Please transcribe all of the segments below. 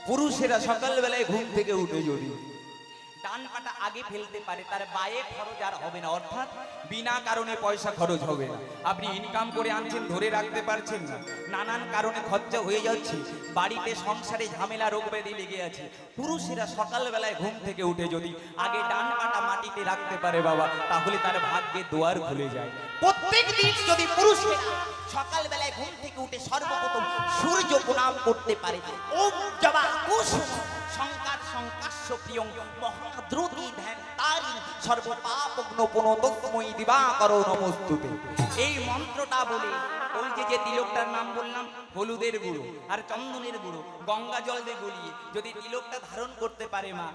পুরুষেরা সকালবেলায় ঘুম থেকে উঠে যদি ডান পাটা আগে ফেলতে পারে, তার বায়ে খরচ আর হবে না, অর্থাৎ বিনা কারণে পয়সা খরচ হবে না। আপনি ইনকাম করে আনছেন, ধরে রাখতে পারছেন না, নানান কারণে খরচা হয়ে যাচ্ছে, বাড়িতে সংসারে ঝামেলা রোগ ব্যাধি লেগে আছে। পুরুষেরা সকালবেলায় ঘুম থেকে উঠে যদি আগে ডান পাটা মাটিতে রাখতে পারে বাবা, তাহলে তার ভাগ্যে দুয়ার খুলে যায়। প্রত্যেক দিন যদি পুরুষেরা সকালবেলায় ঘুম থেকে উঠে সর্বপ্রথম সূর্য প্রণাম করতে পারে, ওম জবা কুসুম সংকার সংকাশ্য প্রিয়ং মহাদ্রুতি ধ্যান তারি সর্বপাপগ্ন পুনতস্মৈ দিবাকরো নমস্তুতে, এই মন্ত্রটা বলে ওই যে তিলকটার নাম বললাম, হলুদের গুঁড়ো আর চন্দনের গুঁড়ো গঙ্গা জল দিয়ে গলিয়ে যদি তিলকটা ধারণ করতে পারে মা,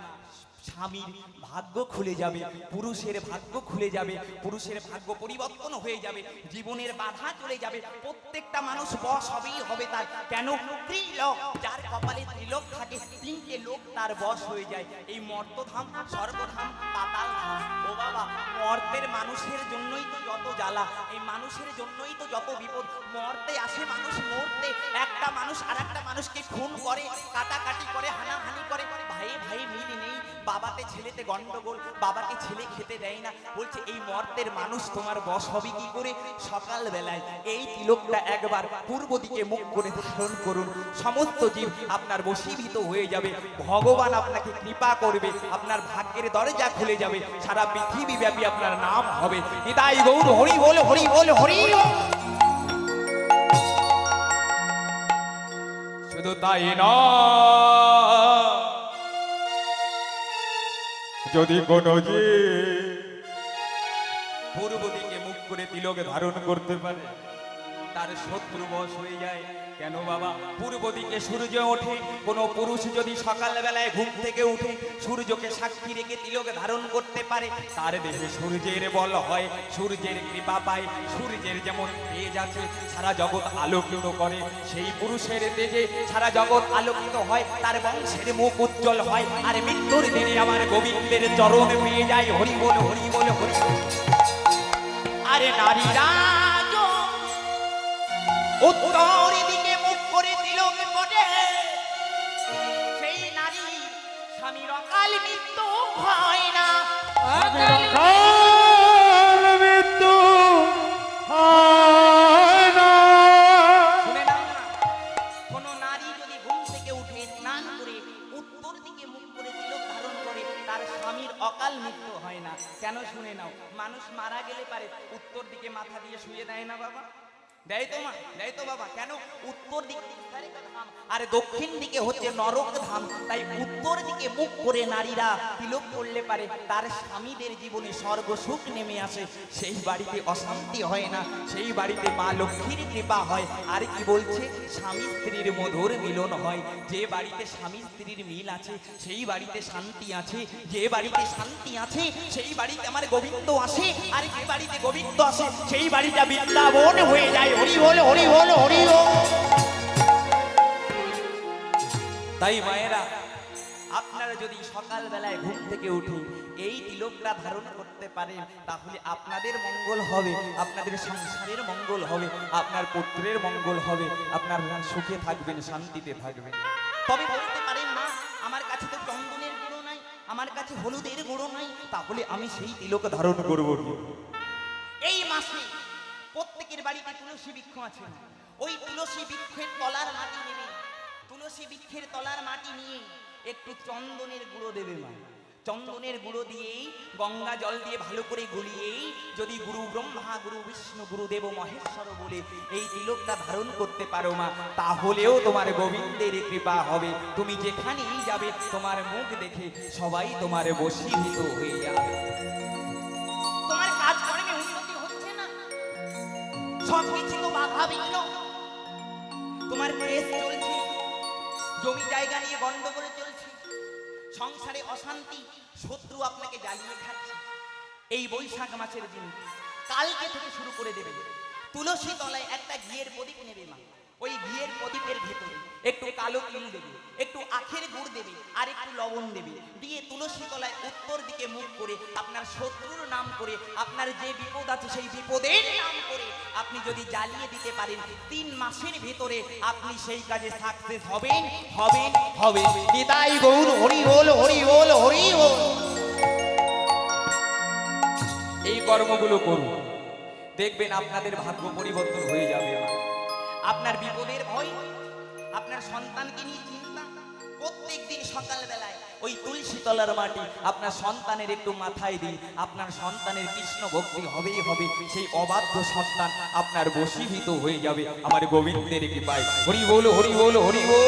স্বামীর ভাগ্য খুলে যাবে, পুরুষের ভাগ্য খুলে যাবে, পুরুষের ভাগ্য পরিবর্তন হয়ে যাবে, জীবনের বাধা চলে যাবে, প্রত্যেকটা মানুষ বশ হবেই হবে তার। কেন? ত্রিলোক, যার কপালে ত্রিলোক থাকে, তিনটে লোক তার বশ হয়ে যায়। এই মর্তধাম, স্বর্গধাম, পাতাল ধাম। ও বাবা, মর্তের মানুষের জন্যই তো যত জ্বালা, এই মানুষের জন্যই তো যত বিপদ। মর্তে আসে মানুষ মরতে, একটা মানুষ আর একটা মানুষকে খুন করে, কাটাকাটি করে, হানাহানি করে, ভাই ভাই মিল নেই, বাবাতে ছেলেতে গন্ডগোল, বাবাকে ছেলে খেতে দেয় না। বলছে এই মর্তের মানুষ তোমার বশ হবে কি করে? সকালবেলায় এই তিলকটা একবার পূর্ব দিকে মুখ করে ধারণ করুন, সমস্ত জীব আপনার বশীভূত হয়ে যাবে, ভগবান আপনাকে কৃপা করবে, আপনার ভাগ্যের দরজা খুলে যাবে, সারা পৃথিবী ব্যাপী আপনার নাম হবে। নিতাই গৌর হরি বল, হরি বল, হরি বল। শুধু তাই নয়, যদি কোনো পূর্ব দিকে মুখ করে তিলক ধারণ করতে পারে, তার শত্রু বশ হয়ে যায়। কেন বাবা? পূর্ব দিকে সূর্য ওঠে, কোন পুরুষ যদি সকালবেলায় ঘুম থেকে উঠে সূর্যকে সাক্ষী রেখে তিলক ধারণ করতে পারে, তার দেহে সূর্যের বল হয়, সূর্যের কৃপা পায়। সূর্যের যেমন তেজ আছে, সারা জগৎ আলোকিত করে, সেই পুরুষের তেজে সারা জগৎ আলোকিত হয়, তার বংশের মুখ উজ্জ্বল হয়। আর মৃত্যুর দিনে আমার গোবিন্দের চরণ পেয়ে যায়। হরি বল, হরি বল, হরি বল। আরে নারীরা উত্তর দিকে মুখ করে তিলক পড়ে, সেই নারী স্বামীর অকাল মৃত্যু হয় না, অকাল মৃত্যু হয় না। শুনে নাও না, কোন নারী যদি ঘুম থেকে উঠে স্নান করে উত্তর দিকে মুখ করে তিলক ধারণ করে, তার স্বামীর অকাল মৃত্যু হয় না। কেন? শুনে নাও, মানুষ মারা গেলে পারে উত্তর দিকে মাথা দিয়ে শুয়ে দেয় না বাবা? দেয় তো মা, দেয় তো বাবা। কেন? উত্তর দিকে ধাম আর দক্ষিণ দিকে হচ্ছে নরক ধাম, তাই উত্তর দিকে মুখ করে নারীরা তিলক করলে পারে তার স্বামীদের জীবনে স্বর্গ সুখ নেমে আসে, সেই বাড়িতে অশান্তি হয় না, সেই বাড়িতে মা লক্ষ্মীর কৃপা হয়। আর কি বলছে? স্বামী স্ত্রীর মধুর মিলন হয়। যে বাড়িতে স্বামী স্ত্রীর মিল আছে সেই বাড়িতে শান্তি আছে, যে বাড়িতে শান্তি আছে সেই বাড়িতে আমার গোবিন্দ আসে, আর যে বাড়িতে গোবিন্দ আসে সেই বাড়িটা বৃন্দাবন হয়ে যায়। হরি বল, হরি বল, হরি বল। তাই মায়েরা, আপনারা যদি সকালবেলায় ঘুম থেকে উঠে এই তিলকটা ধারণ করতে পারেন, তাহলে আপনাদের মঙ্গল হবে, আপনাদের সংসারের মঙ্গল হবে, আপনার পুত্রের মঙ্গল হবে, আপনার সুখে থাকবেন, শান্তিতে থাকবেন। তবে বলতে পারেন না, আমার কাছে তো চন্দনের গুঁড়ো নাই, আমার কাছে হলুদের গুঁড়ো নাই, তাহলে আমি সেই তিলক ধারণ করব। এই মাসে প্রত্যেকের বাড়িতে তুলসী বৃক্ষ আছে, ওই তুলসী বৃক্ষের তলার মাটি নেবে, তুলসী বৃক্ষের তলার মাটি নিয়ে একটু চন্দনের গুঁড়ো দেবে মা। চন্দনের গুঁড়ো দিয়েই গঙ্গা জল দিয়ে ভালো করে গলিয়েই যদি গুরু ব্রহ্মা, গুরু বিষ্ণু, গুরুদেব মহেশ্বর বলে এই তিলকটা ধারণ করতে পারো মা, তাহলেও তোমার গোবিন্দের কৃপা হবে। তুমি যেখানেই যাবে তোমার মুখ দেখে সবাই তোমার বশীভূত হয়ে যাবে। তোমার কাজ কর্মে উন্নতি হচ্ছে না, সব কিছু তো বাধা বিঘ্ন, তোমার কেস চলছে, জমি জায়গা নিয়ে গন্ডগোল চলছে, সংসারে অশান্তি, শত্রু আপনাকে জ্বালিয়ে খাচ্ছে। এই বৈশাখ মাসের দিন কালকে থেকে শুরু করে দেবে, তুলসী তলায় একটা ঘিয়ের প্রদীপ নেবে মা, ওই ঘিয়ের প্রদীপের ভেতরে একটু কালো তিল দেবে, একটু আখের গুড় দেবে, আর একটু লবণ দেবে, দিয়ে তুলসী তলায় উত্তর দিকে মুখ করে আপনার শত্রুর নাম করে, আপনার যে বিপদ আছে সেই বিপদের নাম করে আপনি যদি জ্বালিয়ে দিতে পারেন, 3 মাসের ভিতরে আপনি সেই কাজে সাকসেস হবেন, হবেন, হবে। নিতাই গৌর হরি বল, হরি বল, হরি বল। এই কর্মগুলো করুন, দেখবেন আপনাদের ভাগ্য পরিবর্তন হয়ে যাবে। আপনার বিপদের ভয়, আপনার সন্তানকে নিয়ে চিন্তা, প্রত্যেক দিন সকালবেলায় ওই তুলসী তলার মাটি আপনার সন্তানের একটু মাথায় দিন, আপনার সন্তানের কৃষ্ণ ভক্তি হবেই হবে। সেই অবাধ্য সন্তান আপনার বশীভূত হয়ে যাবে আমার গোবিন্দের কৃপায়। হরি বল, হরি বল, হরি বল।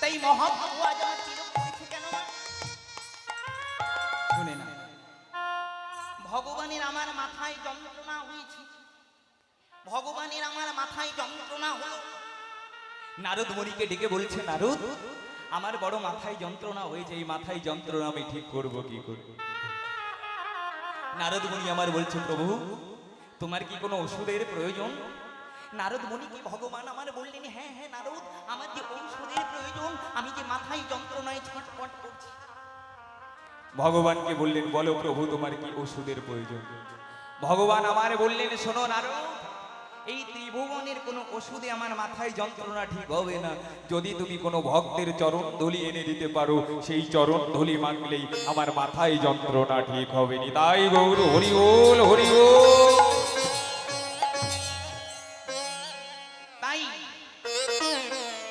তাই মহাভাবু আজ আমার তিলক পড়েছে কেন না? শুনে না, ভগবানের আমার মাথায় যন্ত্রণা হয়েছে, ভগবানের আমার মাথায় যন্ত্রণা হলো। নারদ মুনিকে ডেকে বলছে, নারদ আমার বড় মাথায় যন্ত্রণা হয়েছে, এই মাথায় যন্ত্রণা আমি ঠিক করব কি করে? নারদ মুনি আমার বলছে, প্রভু তোমার কি কোনো ওষুধের প্রয়োজন? নারদ মুনিকে ভগবান আমার বললেন, হ্যাঁ হ্যাঁ নারদ, আমার যে ঔষধের প্রয়োজন, আমি যে মাথায় যন্ত্রণায় ছটফট করছি। ভগবানকে বললেন, বলো প্রভু তোমার কি ওষুধের প্রয়োজন? ভগবান আমার বললেন, শোনো নারদ, এই ত্রিভুবনের কোনো ওষুধে আমার মাথায় যন্ত্রণা ঠিক হবে না। যদি তুমি কোনো ভক্তের চরণ ধুলি এনে দিতে পারো, সেই চরণ ধুলি মাগলেই আমার মাথায় যন্ত্রণা ঠিক হবে। নিতাই গৌর হরি বল, হরি বল। তাই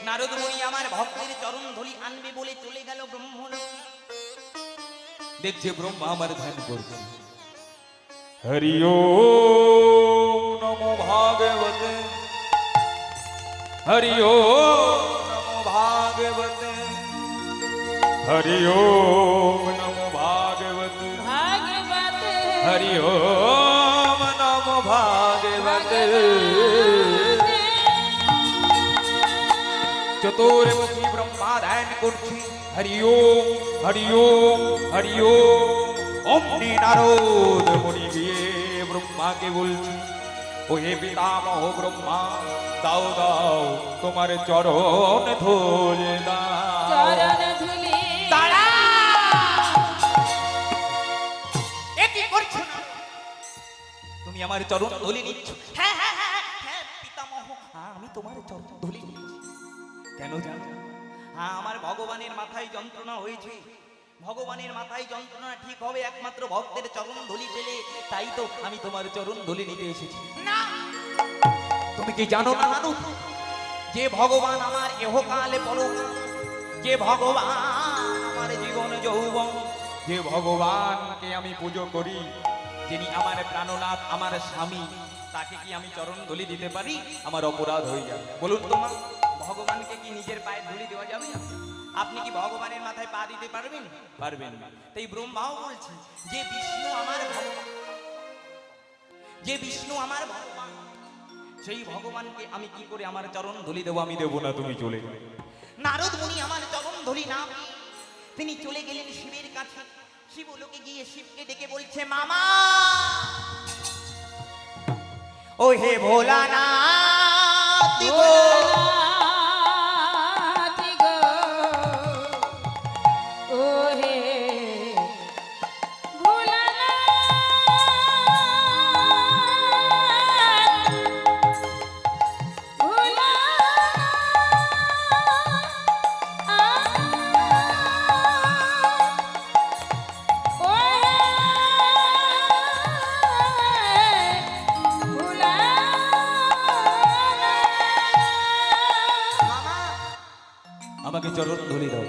নারদ মুনি আমার ভক্তের চরণ ধুলি আনবে বলে চলে গেল ব্রহ্মলোকে। দেখছে ব্রহ্মা আমার ধ্যান করছে। হরি ওম নমো ভাগবতে, হরি ওম নমো ভাগবতে, হরি ওম নমো ভাগবতে, হরি ওম নমো ভাগবতে। চতুর্মুখী ব্রহ্মা ধ্যান করছে। হরি ওম, হরি ওম, হরি ওম। অমনি নারদ মুনি গিয়ে ব্রহ্মাকে বলছে, ও হে পিতামহ ব্রহ্মা, দাও দাও তোমার চরণ ধুলি দাও। চরণ ধুলি দাঁড়া, এ কি করছো? তুমি আমার চরণ ধুলি নিচ্ছ? হ্যাঁ হ্যাঁ হ্যাঁ হ্যাঁ পিতামহ, আমি তোমার চরণ ধুলি নিচ্ছি। কেন জানো? আমার ভগবানের মাথায় যন্ত্রণা হয়েছে, ভগবানের মাথায় যন্ত্রণা ঠিক হবে একমাত্র ভক্তের চরণ ধুলি পেলে, তাই তো আমি তোমার চরণ ধুলি নিতে এসেছি। না, তুমি কি জানো না নানু, যে ভগবান আমার এহকালে পরকাল, যে ভগবান আমার জীবন যৌবন, যে ভগবানকে আমি পুজো করি, যিনি আমার প্রাণনাথ, আমার স্বামী, তাকে কি আমি চরণ ধুলি দিতে পারি? আমার অপরাধ হয়ে যাবে। বলুন তো মা, ভগবানকে কি নিজের পায়ে ধুলি দেওয়া যাবে? আপনি কি ভগবানের মাথায় পা দিতে পারবেন? পারবেন না। তাই ব্রহ্মাও বলছে, যে বিষ্ণু আমার ভগবান, যে বিষ্ণু আমার ভগবান, সেই ভগবানকে আমি কি করে আমার চরণ ধুলি দেবো? আমি দেবো না, তুমি চলে যাও। নারদ মুনি আমার চরণ ধুলি না, তিনি চলে গেলেন শিবের কাছে। শিবলোকে গিয়ে শিবকে ডেকে বলছে, মামা ও হে ভোলানাথ গো, আমাকে চরণ ধুলি দাও।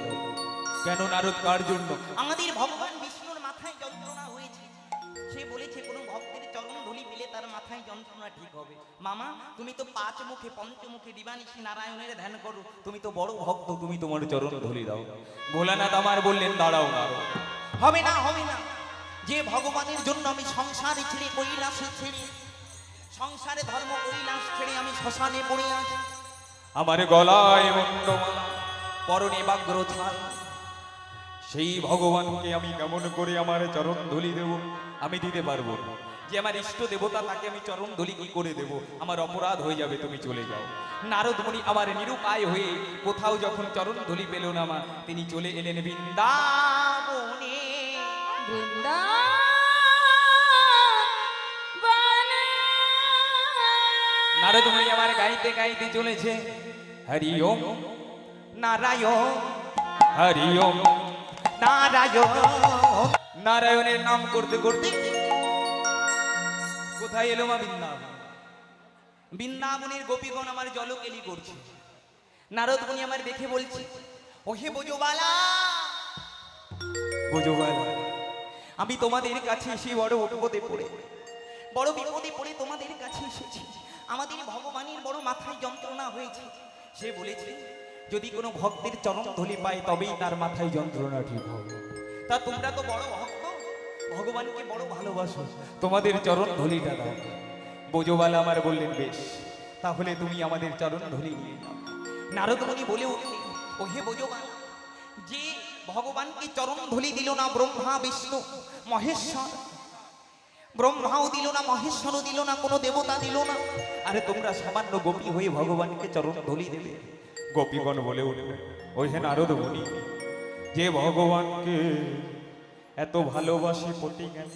কেন নারদ, কার জন্য? আমাদের ভগবান বিষ্ণুর মাথায় যন্ত্রণা হয়েছে, সে বলেছে কোন ভক্তের চরণ ধুলি পেলে তার মাথায় যন্ত্রণা ঠিক হবে। মামা তুমি তো পাঁচ মুখে পঞ্চমুখে দিবানিশি নারায়ণের ধ্যান করো, তুমি তো বড় ভক্ত, তুমি তোমার চরণ ধুলি দাও। ভোলানাথ আমার বললেন, দাঁড়াও নারদ, হবে না হবে না। যে ভগবানের জন্য আমি সংসার ছেড়ে কৈলাসে ছেড়ে, সংসারে ধর্ম কৈলাস ছেড়ে আমি শ্মশানে পড়ে আছি, আমার গলায় মুন্ডমালা, পরনে বাগ্রথাল, সেই ভগবানকে আমি কেমন করে আমার চরণ ধুলি দেব? আমি দিতে পারবো না। যে আমার ইষ্ট দেবতা, তাকে আমি চরণ ধুলি কি করে দেব? আমার অপরাধ হয়ে যাবে, তুমি চলে যাও। নারদ মুনি আমার নিরুপায় হয়ে কোথাও যখন চরণ ধুলি পেল না মা, তিনি চলে এলেন বৃন্দাবনে। নারদ মুনি আমার গাইতে গাইতে চলেছে হরি ওম নারায়ণ, হরি ওম নারায়ণ। নারায়ণের নাম করতে করতে কোথায় এলো মা? বৃন্দাবন। বৃন্দাবনের গোপীগণ আমার জলকেলি করছে। নারদ মুনি আমার দেখে বলছে, ওহে বোঝবালা, বোঝবালা, আমি তোমাদের কাছে এসে বড় বিপদে পড়ে তোমাদের কাছে এসেছি। আমাদের ভগবানের বড় মাথায় যন্ত্রণা হয়েছে। সে বলেছে যদি কোনো ভক্তের চরণ ধুলি পায় তবেই তার মাথায় যন্ত্রণা ঠিক হবে। তা তোমরা তো বড় ভক্ত, ভগবানকে বড় ভালোবাসো, তোমাদের চরণ ধুলিটা দাও। বোঝবালা আমার বললেন, বেশ, তাহলে তুমি আমাদের চরণ ধুলি নিয়ে যাও। নারদ মুনি বলে উঠলেন, ওহে বোঝবালা, যে ভগবানকে চরণ ধুলি দিল না ব্রহ্মা বিষ্ণু মহেশ্বর, ব্রহ্মাও দিল না, মহেশ্বরও দিল না, কোনো দেবতা দিল না, আরে তোমরা সামান্য গোপী হয়ে ভগবানকে চরণ ধুলি দেবে? গোপীগণ বলে উঠবে, ওহে নারদ মুনি, যে ভগবানকে এত ভালোবাসে পতি গেল,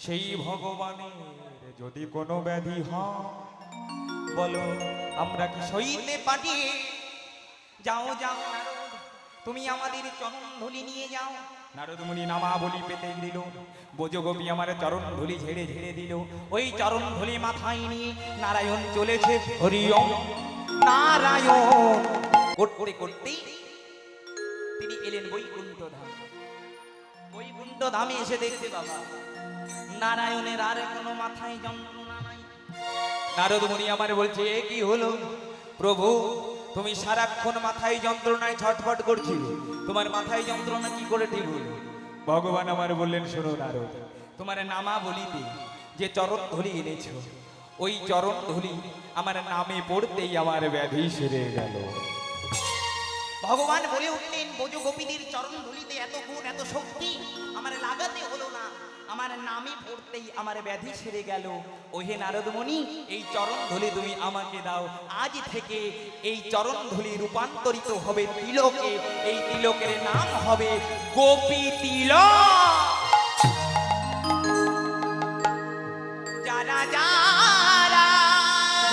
সেই ভগবানের যদি কোনো ব্যাধি হয়, বলো আমরা কি সইতে পারি? যাও যাও নারদ, তুমি আমাদের চরণ ধুলি নিয়ে যাও। নারদ মুনি নামা বলি পেতে দিল, বোঝগোপী আমার চরণ ধুলি ঝেড়ে ঝেড়ে দিল। ওই চরণ ধুলি মাথায় নিয়ে নারায়ণ চলেছে হরি ওম নারায়ণ করতে করতেই তিনি এলেন বৈকুণ্ঠ ধাম। বৈকুণ্ঠ ধামে এসে দেখতে বাবা নারায়ণের আর কোনো মাথায় যন্ত্রণা নাই। নারদ মুনি আমার বলছে, এ কি হলো প্রভু, তুমি সারাক্ষণ মাথায় যন্ত্রণায় ছটফট করছিলে, তোমার মাথায় যন্ত্রণা কি করে ঠিক হলো? ভগবান আমার বললেন, শোনো নারদ, তোমার নামা বলিতে যে চরণ ধুলি এনেছ, ওই চরণ ধুলি আমার নামে পড়তেই আমার ব্যাধি সেরে গেল। ভগবান বলে উঠলেন, বোঝো গোপীদের চরণ ধুলিতে এত গুণ এত শক্তি আমার লাগাতে হলো না, আমার নামে পড়তেই আমার ব্যাধি সেরে গেল। ওহে নারদ মুনি, এই চরণ ধুলি তুমি আমাকে দাও। আজ থেকে এই চরণ ধুলি রূপান্তরিত হবে তিলকে, এই তিলকের নাম হবে গোপী তিলক। যারা যারা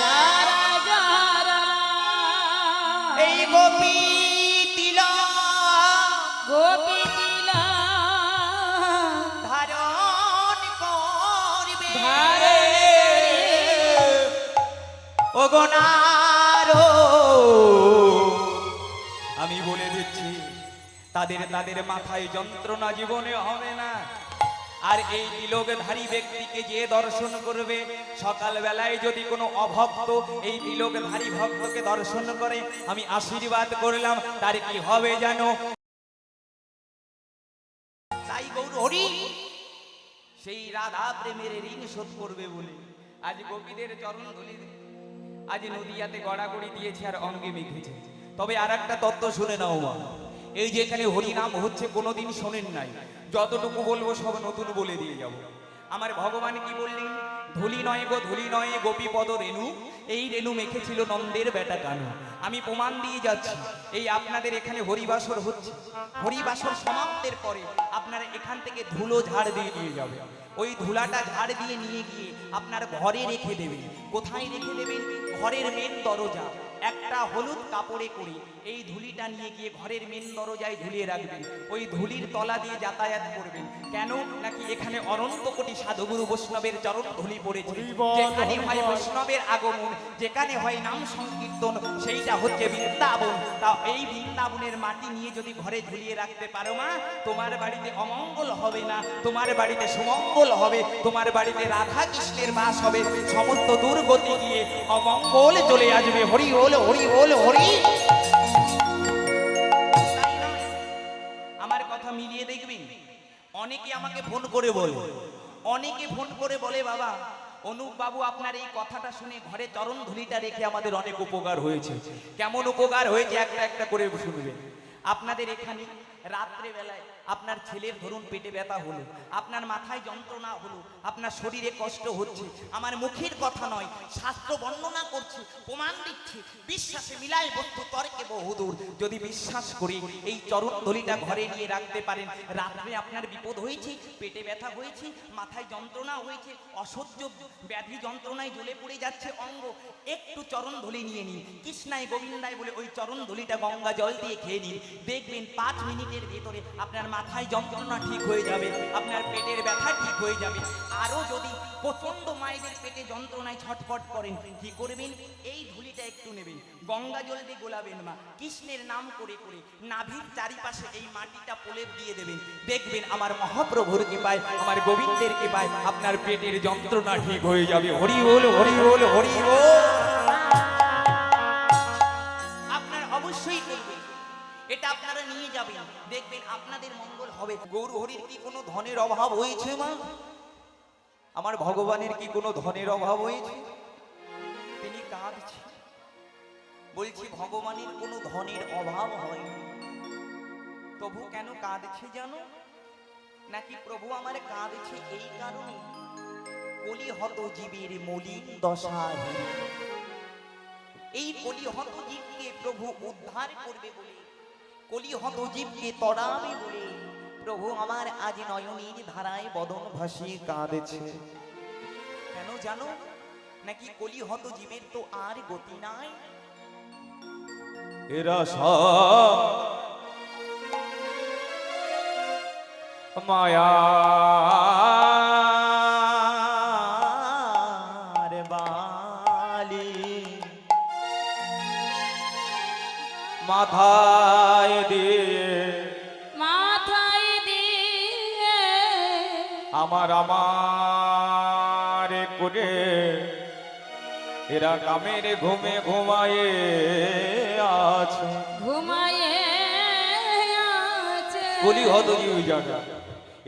যারা যারা এই গোপী গোপী তিলক ধারণ করবে, ও গো নারদ, আমি বলে দিচ্ছি তাদের তাদের মাথায় যন্ত্রণা জীবনে হবে না। আর এই তিলকধারী ব্যক্তিকে যে দর্শন করবে, সকাল বেলায় যদি কোনো অভক্ত এই তিলকধারী ভক্তকে দর্শন করে, আমি আশীর্বাদ করলাম তার কি হবে জানো? তাই গৌর হরি সেই রাধা প্রেমের ঋণ শোধ করবে বলে আজ গোপীদের চরণ ধুলি আজ নদিয়াতে গড়াগড়ি দিয়েছে আর অঙ্গে মেখেছে। তবে আর একটা তত্ত্ব শুনে নাও মা, এই যে এখানে হরিনাম হচ্ছে কোনোদিন শোনেন নাই, যতটুকু বলবো সব নতুন বলে দিয়ে যাব। আমার ভগবান কি বললেন? ধুলি নয় গো ধুলি নয় গোপীপদ রেণু, এই রেণু মেখেছিল নন্দের বেটা কানু। আমি প্রমাণ দিয়ে যাচ্ছি, এই আপনাদের এখানে হরিবাসর হচ্ছে, হরিবাসর সমাপ্তের পরে আপনারা এখান থেকে ধুলো ঝাড় দিয়ে নিয়ে যাবেন। ওই ধুলাটা ঝাড় দিয়ে নিয়ে গিয়ে আপনার ঘরে রেখে দেবেন। কোথায় রেখে দেবেন? ঘরের মেন দরজা একটা হলুদ কাপড়ে করে এই ধুলিটা নিয়ে গিয়ে ঘরের মেন দরজায় ঝুলিয়ে রাখবেন। ওই ধুলির তলা দিয়ে যাতায়াত করবেন। কেন? নাকি এখানে অনন্ত কোটি সাধুগুরু বৈষ্ণবের চরণ ধুলি পড়েছে। যেখানে হয় বৈষ্ণবের আগমন, যেখানে হয় নাম সংকীর্তন, সেইটা হচ্ছে বৃন্দাবন। তা এই বৃন্দাবনের মাটি নিয়ে যদি ঘরে ঝুলিয়ে রাখতে পারো মা, তোমার বাড়িতে অমঙ্গল হবে না, তোমার বাড়িতে সুমঙ্গল হবে, তোমার বাড়িতে রাধা কৃষ্ণের বাস হবে, সমস্ত দুর্গতি গিয়ে অমঙ্গল চলে আসবে। হরি বল, হরি বল, হরি। আমার কথা মিলিয়ে দেখবেন, অনেকে আমাকে ফোন করে বলে বাবা অনুপ বাবু আপনার এই কথাটা শুনে ঘরে চরণ ধুলিটা রেখে আমাদের অনেক উপকার হয়েছে। কেমন উপকার হয়েছে একটা একটা করে শুনবেন। আপনাদের এখানে রাত্রে বেলায় আপনার ছেলের ধরুন পেটে ব্যথা হলো, আপনার মাথায় যন্ত্রণা হলো, আপনার শরীরে কষ্ট হচ্ছে, আমার মুখের কথা নয়, শাস্ত্র বর্ণনা করছে, প্রমাণ দিচ্ছে, বিশ্বাসে মিলায় বস্তু তর্কে বহুদূর। যদি বিশ্বাস করি এই চরণধলিটা ঘরে নিয়ে রাখতে পারেন, রাত্রে আপনার বিপদ হয়েছে, পেটে ব্যথা হয়েছে, মাথায় যন্ত্রণা হয়েছে, অসহ্য ব্যাধি যন্ত্রণায় জ্বলে পড়ে যাচ্ছে অঙ্গ, একটু চরণধলি নিয়ে নিন, কৃষ্ণায় গোবিন্দায় বলে ওই চরণধলিটা গঙ্গা জল দিয়ে খেয়ে নিন, দেখবেন 5 মিনিটের ভেতরে আপনার মাথায় যন্ত্রণা ঠিক হয়ে যাবে, আপনার পেটের ব্যথা ঠিক হয়ে যাবে। আরও যদি প্রচণ্ড মায়েদের পেটে যন্ত্রণায় ছটফট করেন, কি করবেন, এই ধুলিটা একটু নেবেন, গঙ্গা জল দিয়ে গোলাবেন মা, কৃষ্ণের নাম করে করে নাভির চারিপাশে এই মাটিটা প্রলেপ দিয়ে দেবেন, দেখবেন আমার মহাপ্রভুর কৃপায়, আমার গোবিন্দের কৃপায় আপনার পেটের যন্ত্রণা ঠিক হয়ে যাবে। হরি বল, হরি বল, হরি বল। আপনার অবশ্যই করবে, এটা আপনারা নিয়ে যাবেন, দেখবেন আপনাদের মঙ্গল হবে। গৌর হরির কি কোনো ধনের অভাব হয়েছে মা? আমার ভগবানের কি কোনো ধনের অভাব হয়েছে? তিনি কাঁদছে, বলছি ভগবানের কোনো ধনের অভাব হয়নি। প্রভু কেন কাঁদছে জানো? নাকি প্রভু আমার কাঁদছে এই কারণে, কলিহত জীবের মলিন দশা, এই কলিহত জীবকে প্রভু উদ্ধার করবে বলে, কলিহত জীবকে তড়াবে বলে প্রভু আমার আজ নয়নীর ধারায় বদন ভাসিয়ে কাঁদছে। কেন জানো? নাকি কলিহত জীবের তো আর গতি নাই, এরা সব মায়ার বালি, মাথায় দিয়ে আমার করে এরা কামের ঘুমে ঘুমায়ে আছে, কলিহত জীব জানে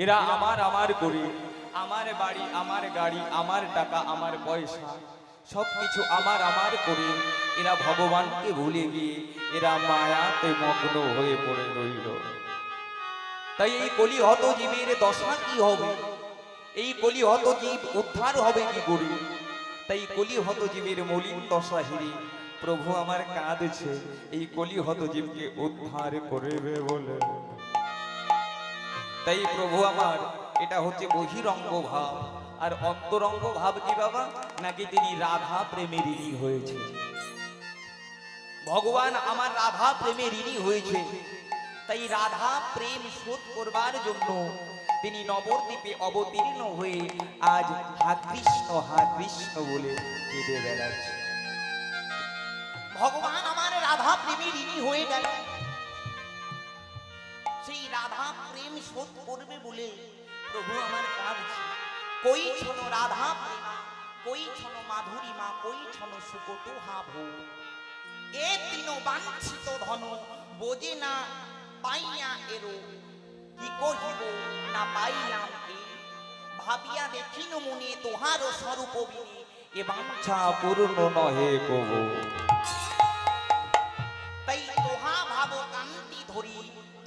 এরা আমার করে, আমার বাড়ি, আমার গাড়ি, আমার টাকা, আমার পয়সা সবকিছু আমার করে এরা ভগবানকে ভুলে গিয়ে এরা মায়াতে মগ্ন হয়ে পড়ে রইল। তাই এই কলিহত জীবের দশা কি হবে? এই কলিহত জীব উদ্ধার হবে কি করে? তাই কলিহত জীবের মলিন দশা হিরে প্রভু আমার কাঁদছে, এই কলিহত জীবকে উদ্ধার করবে বলে। তাই প্রভু আমার, এটা হচ্ছে বহিরঙ্গ ভাব, আর অন্তরঙ্গ ভাব কি বাবা? নাকি তিনি রাধা প্রেমে ঋণী হয়েছে। ভগবান আমার রাধা প্রেমে ঋণী হয়েছে, তাই রাধা প্রেম শোধ করবার জন্য তিনি নবদ্বীপে অবতীর্ণ হয়ে আজ হা কৃষ্ণ বলে কেঁদে বেড়াচ্ছে। ভগবান আমার রাধা প্রেমে ঋণী হয়ে গেল, সেই রাধা প্রেম শোধ করবে বলে প্রভু আমার কাঁদছে। কই ছন রাধা প্রেমা, কই ছন মাধুরীমা, কই ছন সুকটু হাভো, এ তিন বাঞ্ছিত ধন বোঝে না পাইয়া এরো, কি কহিব না পাইলাম এ, ভাবিয়া দেখিন মনে তোহার স্বরূপ বিনে, এ বাঞ্ছা পূর্ণ নহে কবু। তাই তোহা ভাব কান্তি ধরি,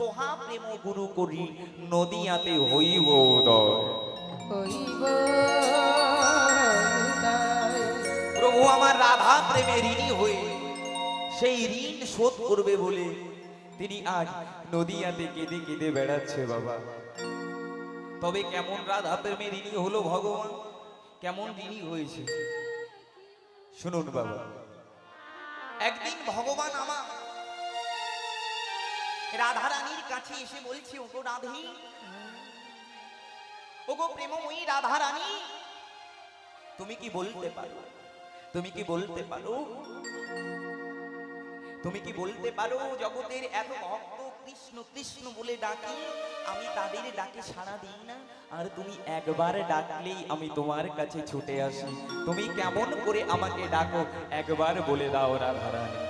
তোহা প্রেম গুরু করি, নদিয়াতে হইব উদয়। প্রভু আমার রাধা প্রেমে ঋণী হয়ে সেই ঋণ শোধ করবে বলে তিনি আজ নদিয়াতে কেঁদে কেঁদে বেড়াচ্ছে বাবা। তবে কেমন রাধা প্রেমে ঋণী হলো ভগবান, কেমন ঋণী হয়েছে শুনুন বাবা। একদিন ভগবান আমার রাধারানীর কাছে এসে বলছি, ওগো রাধে, ওগো প্রেমময়ী রাধারানী, তুমি কি বলতে পারো, তুমি কি বলতে পারো, তুমি কি বলতে পারো জগতের এত ভক্ত কৃষ্ণ কৃষ্ণ বলে ডাকে, আমি তাদের ডাকে সাড়া দিই না, আর তুমি একবার ডাকলেই আমি তোমার কাছে ছুটে আসি, তুমি কেমন করে আমাকে ডাকো একবার বলে দাও রাধারানী।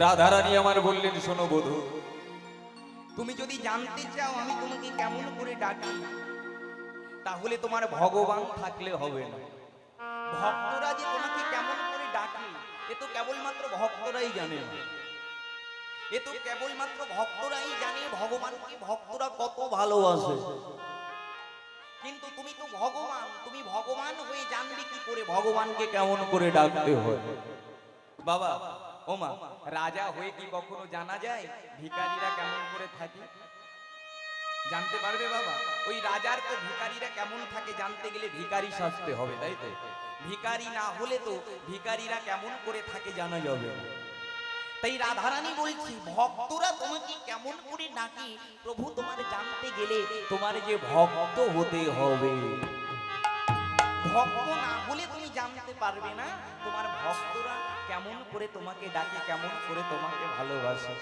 রাধারানী আমার বললেন, শোনো বধূ, তুমি যদি জানতে চাও আমি তোমাকে কেমন করে ডাকি, তাহলে তোমার ভগবান থাকলে হবে না। ভক্তরা যে তোমাকে কেমন করে ডাকে এ তো কেবলমাত্র ভক্তরাই জানে। এ তো কেবলমাত্র ভক্তরাই জানে ভগবানকে ভক্তরা কত ভালোবাসে। কিন্তু তুমি তো ভগবান, তুমি ভগবান হয়ে জানবে কি করে ভগবানকে কেমন করে ডাকতে হয়? বাবা ওমা, রাজা হয়ে কি কখনো জানা যায় ভিখারিরা কেমন করে থাকে? জানতে পারবে বাবা? ওই রাজার তো ভিখারিরা কেমন থাকে জানতে গেলে ভিখারি সাজতে হবে, তাই তো? ভিখারি না হলে তো ভিখারিরা কেমন করে থাকে জানা যাবে না। তাই রাধারানী বলছি ভক্তরা তোমাকে কেমন করে ডাকে প্রভু তোমার জানতে গেলে তোমার যে ভক্ত হতে হবে। ভক্ত না হলে তুমি জানতে পারবে না তোমার ভক্তরা কেমন করে তোমাকে ডাকে, কেমন করে তোমাকে ভালোবাসে।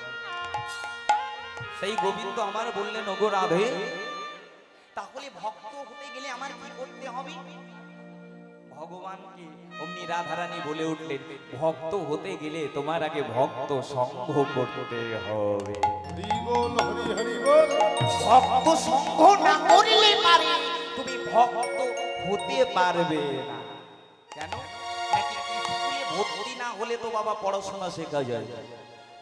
সেই গোবিন্দ আমার বললেন ওগো রাধে, তাহলে ভক্ত হতে গেলে আমার কি করতে হবে? ভগবানকে অমনি রাধারানী বলে উঠলেন ভক্ত হতে গেলে তোমার আগে ভক্ত সঙ্গ করতে হবে। হরি বল, হরি হরি বল। ভক্ত সঙ্গ না করলে পারে তুমি ভক্ত হতে পারবে না। কেন? নাকি স্কুলে ভর্তি না হলে তো বাবা পড়াশোনা শেখা যায়।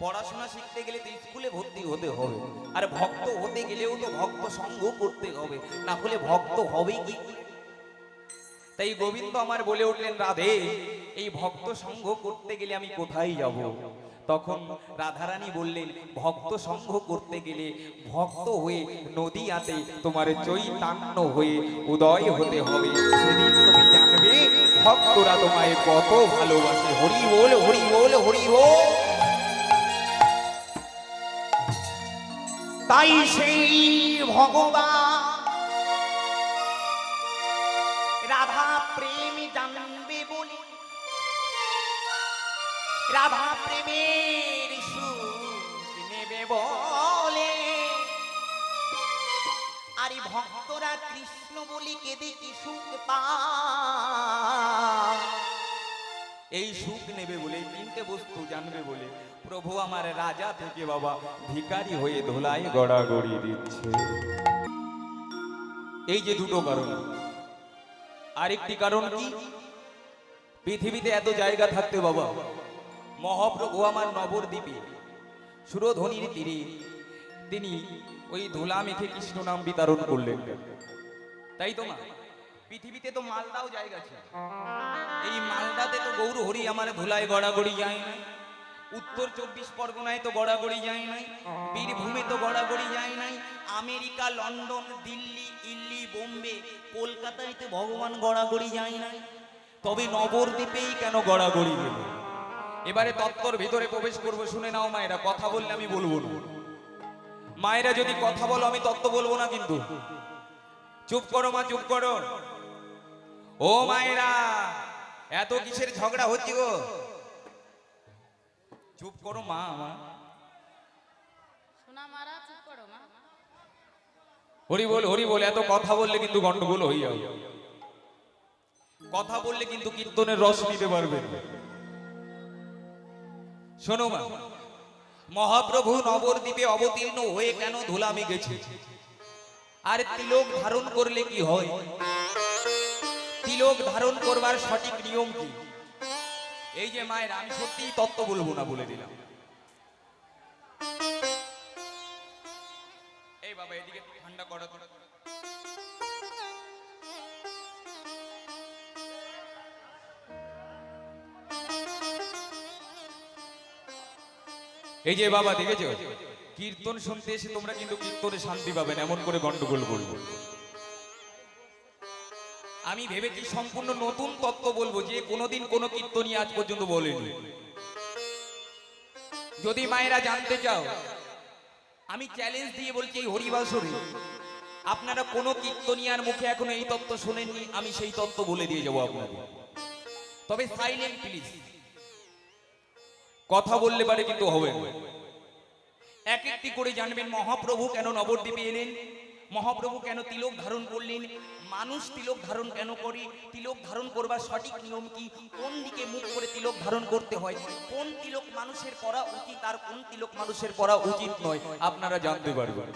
পড়াশোনা শিখতে গেলে তো স্কুলে ভর্তি হতে হবে, আর ভক্ত হতে গেলেও তো ভক্ত সঙ্গ করতে হবে, না হলে ভক্ত হবে কি? তাই গোবিন্দ আমার বলে উঠলেন রাধে, এই ভক্ত সঙ্গ করতে গেলে আমি কোথায় যাব? তখন রাধারানী বললেন ভক্ত সঙ্গ করতে গেলে ভক্ত হয়ে নদীয়াতে তোমার চৈতন্য হয়ে উদয় হতে হবে। সেদিন তুমি জানবে ভক্তরা তোমায় কত ভালোবাসে। হরি বল, হরি বল, হরি বল। তাই সেই ভগবান রাধা প্রেম জানবে বলে রাধা প্রেমের সুখ নেবে বলে, আর ভক্তরা কৃষ্ণ বলি কেঁদে কি সুখ পায়। এই সুখ নেবে বলে, তিনটে বস্তু জানবে বলে প্রভু আমার রাজা থেকে বাবা ভিখারি হয়ে ধোলায় গড়াগড়ি দিচ্ছে। এই যে দুটো কারণ। আরেকটি কারণ কি? পৃথিবীতে এত জায়গা থাকতে বাবা মহাপ্রভু আমার নবদ্বীপে সুরধনির তীরে তিনি ওই ধুলা মেখে কৃষ্ণ নাম বিতরণ করলেন, তাই তো মা? পৃথিবীতে তো মালদাও জায়গা আছে, এই মালদাতে তো গৌর হরি আমার ধুলায় গড়াগড়ি যায় না। উত্তর 24 পরগনায় তো গড়াগড়ি যায় নাই, বীরভূমে তো গড়াগড়ি যায় নাই, আমেরিকা, লন্ডন, দিল্লি, ইল্লি, বোম্বে, কলকাতায় তো ভগবান গড়াগড়ি যায় নাই। তবে নবদ্বীপেই কেন গড়াগড়ি গেল? এবারে তত্ত্বর ভিতরে প্রবেশ করবো, শুনে নাও মায়েরা। কথা বললে আমি বলবো না, মায়েরা যদি কথা বলো আমি তত্ত্ব বলবো না কিন্তু। চুপ করো মা, চুপ করো। ও মায়েরা, এত কিসের ঝগড়া হচ্ছে গো? চুপ করো মা। আমার সোনা মারা চুপ করো মা। হরি বল, হরি বল। এত কথা বললে কিন্তু গন্ডগোল হয়ে যাবে। কথা বললে কিন্তু কীর্তনের রস নিতে পারবে না। শোনো মা, মহাপ্রভু নবদ্বীপে অবতীর্ণ হয়ে কেন ধুলামি গেছে? আর তিলক ধারণ করলে কি হয়? তিলক ধারণ করবার সঠিক নিয়ম কি? এই যে মায়ের, আমি সত্যি তত্ত্ব বলবো না বলে দিলাম। এই বাবা এদিকে ঠান্ডা করো। এই যে বাবা দেখেছো, কীর্তন শুনতে এসে তোমরা কিন্তু কীর্তনে শান্তি পাবেন, এমন করে গন্ডগোল করবো। আমি ভেবেছি সম্পূর্ণ নতুন তত্ত্ব বলবো, যে কোনোদিন কোনো কীর্তনী আজ পর্যন্ত বলেনি। যদি মায়েরা জানতে চাও, আমি চ্যালেঞ্জ দিয়ে বলছি এই হরিবাসরে আপনারা কোনো কীর্তনিয়ার মুখে এখনো এই তত্ত্ব শোনেননি, আমি সেই তত্ত্ব বলে দিয়ে যাবো আপনাদের। তবে সাইলেন্ট প্লিজ, কথা বললে পারে কিন্তু হবে না। এক একটি করে জানবেন মহাপ্রভু কেন নবদ্বীপে এলেন, মহাপ্রভু কেন তিলক ধারণ করলেন, মানুষ তিলক ধারণ কেন করে, তিলক ধারণ করবার সঠিক নিয়ম কি, কোন দিকে মুখ করে তিলক ধারণ করতে হয়, কোন তিলক মানুষের পরা উচিত আর কোন তিলক মানুষের পরা উচিত নয়, আপনারা জানতে পারবেন।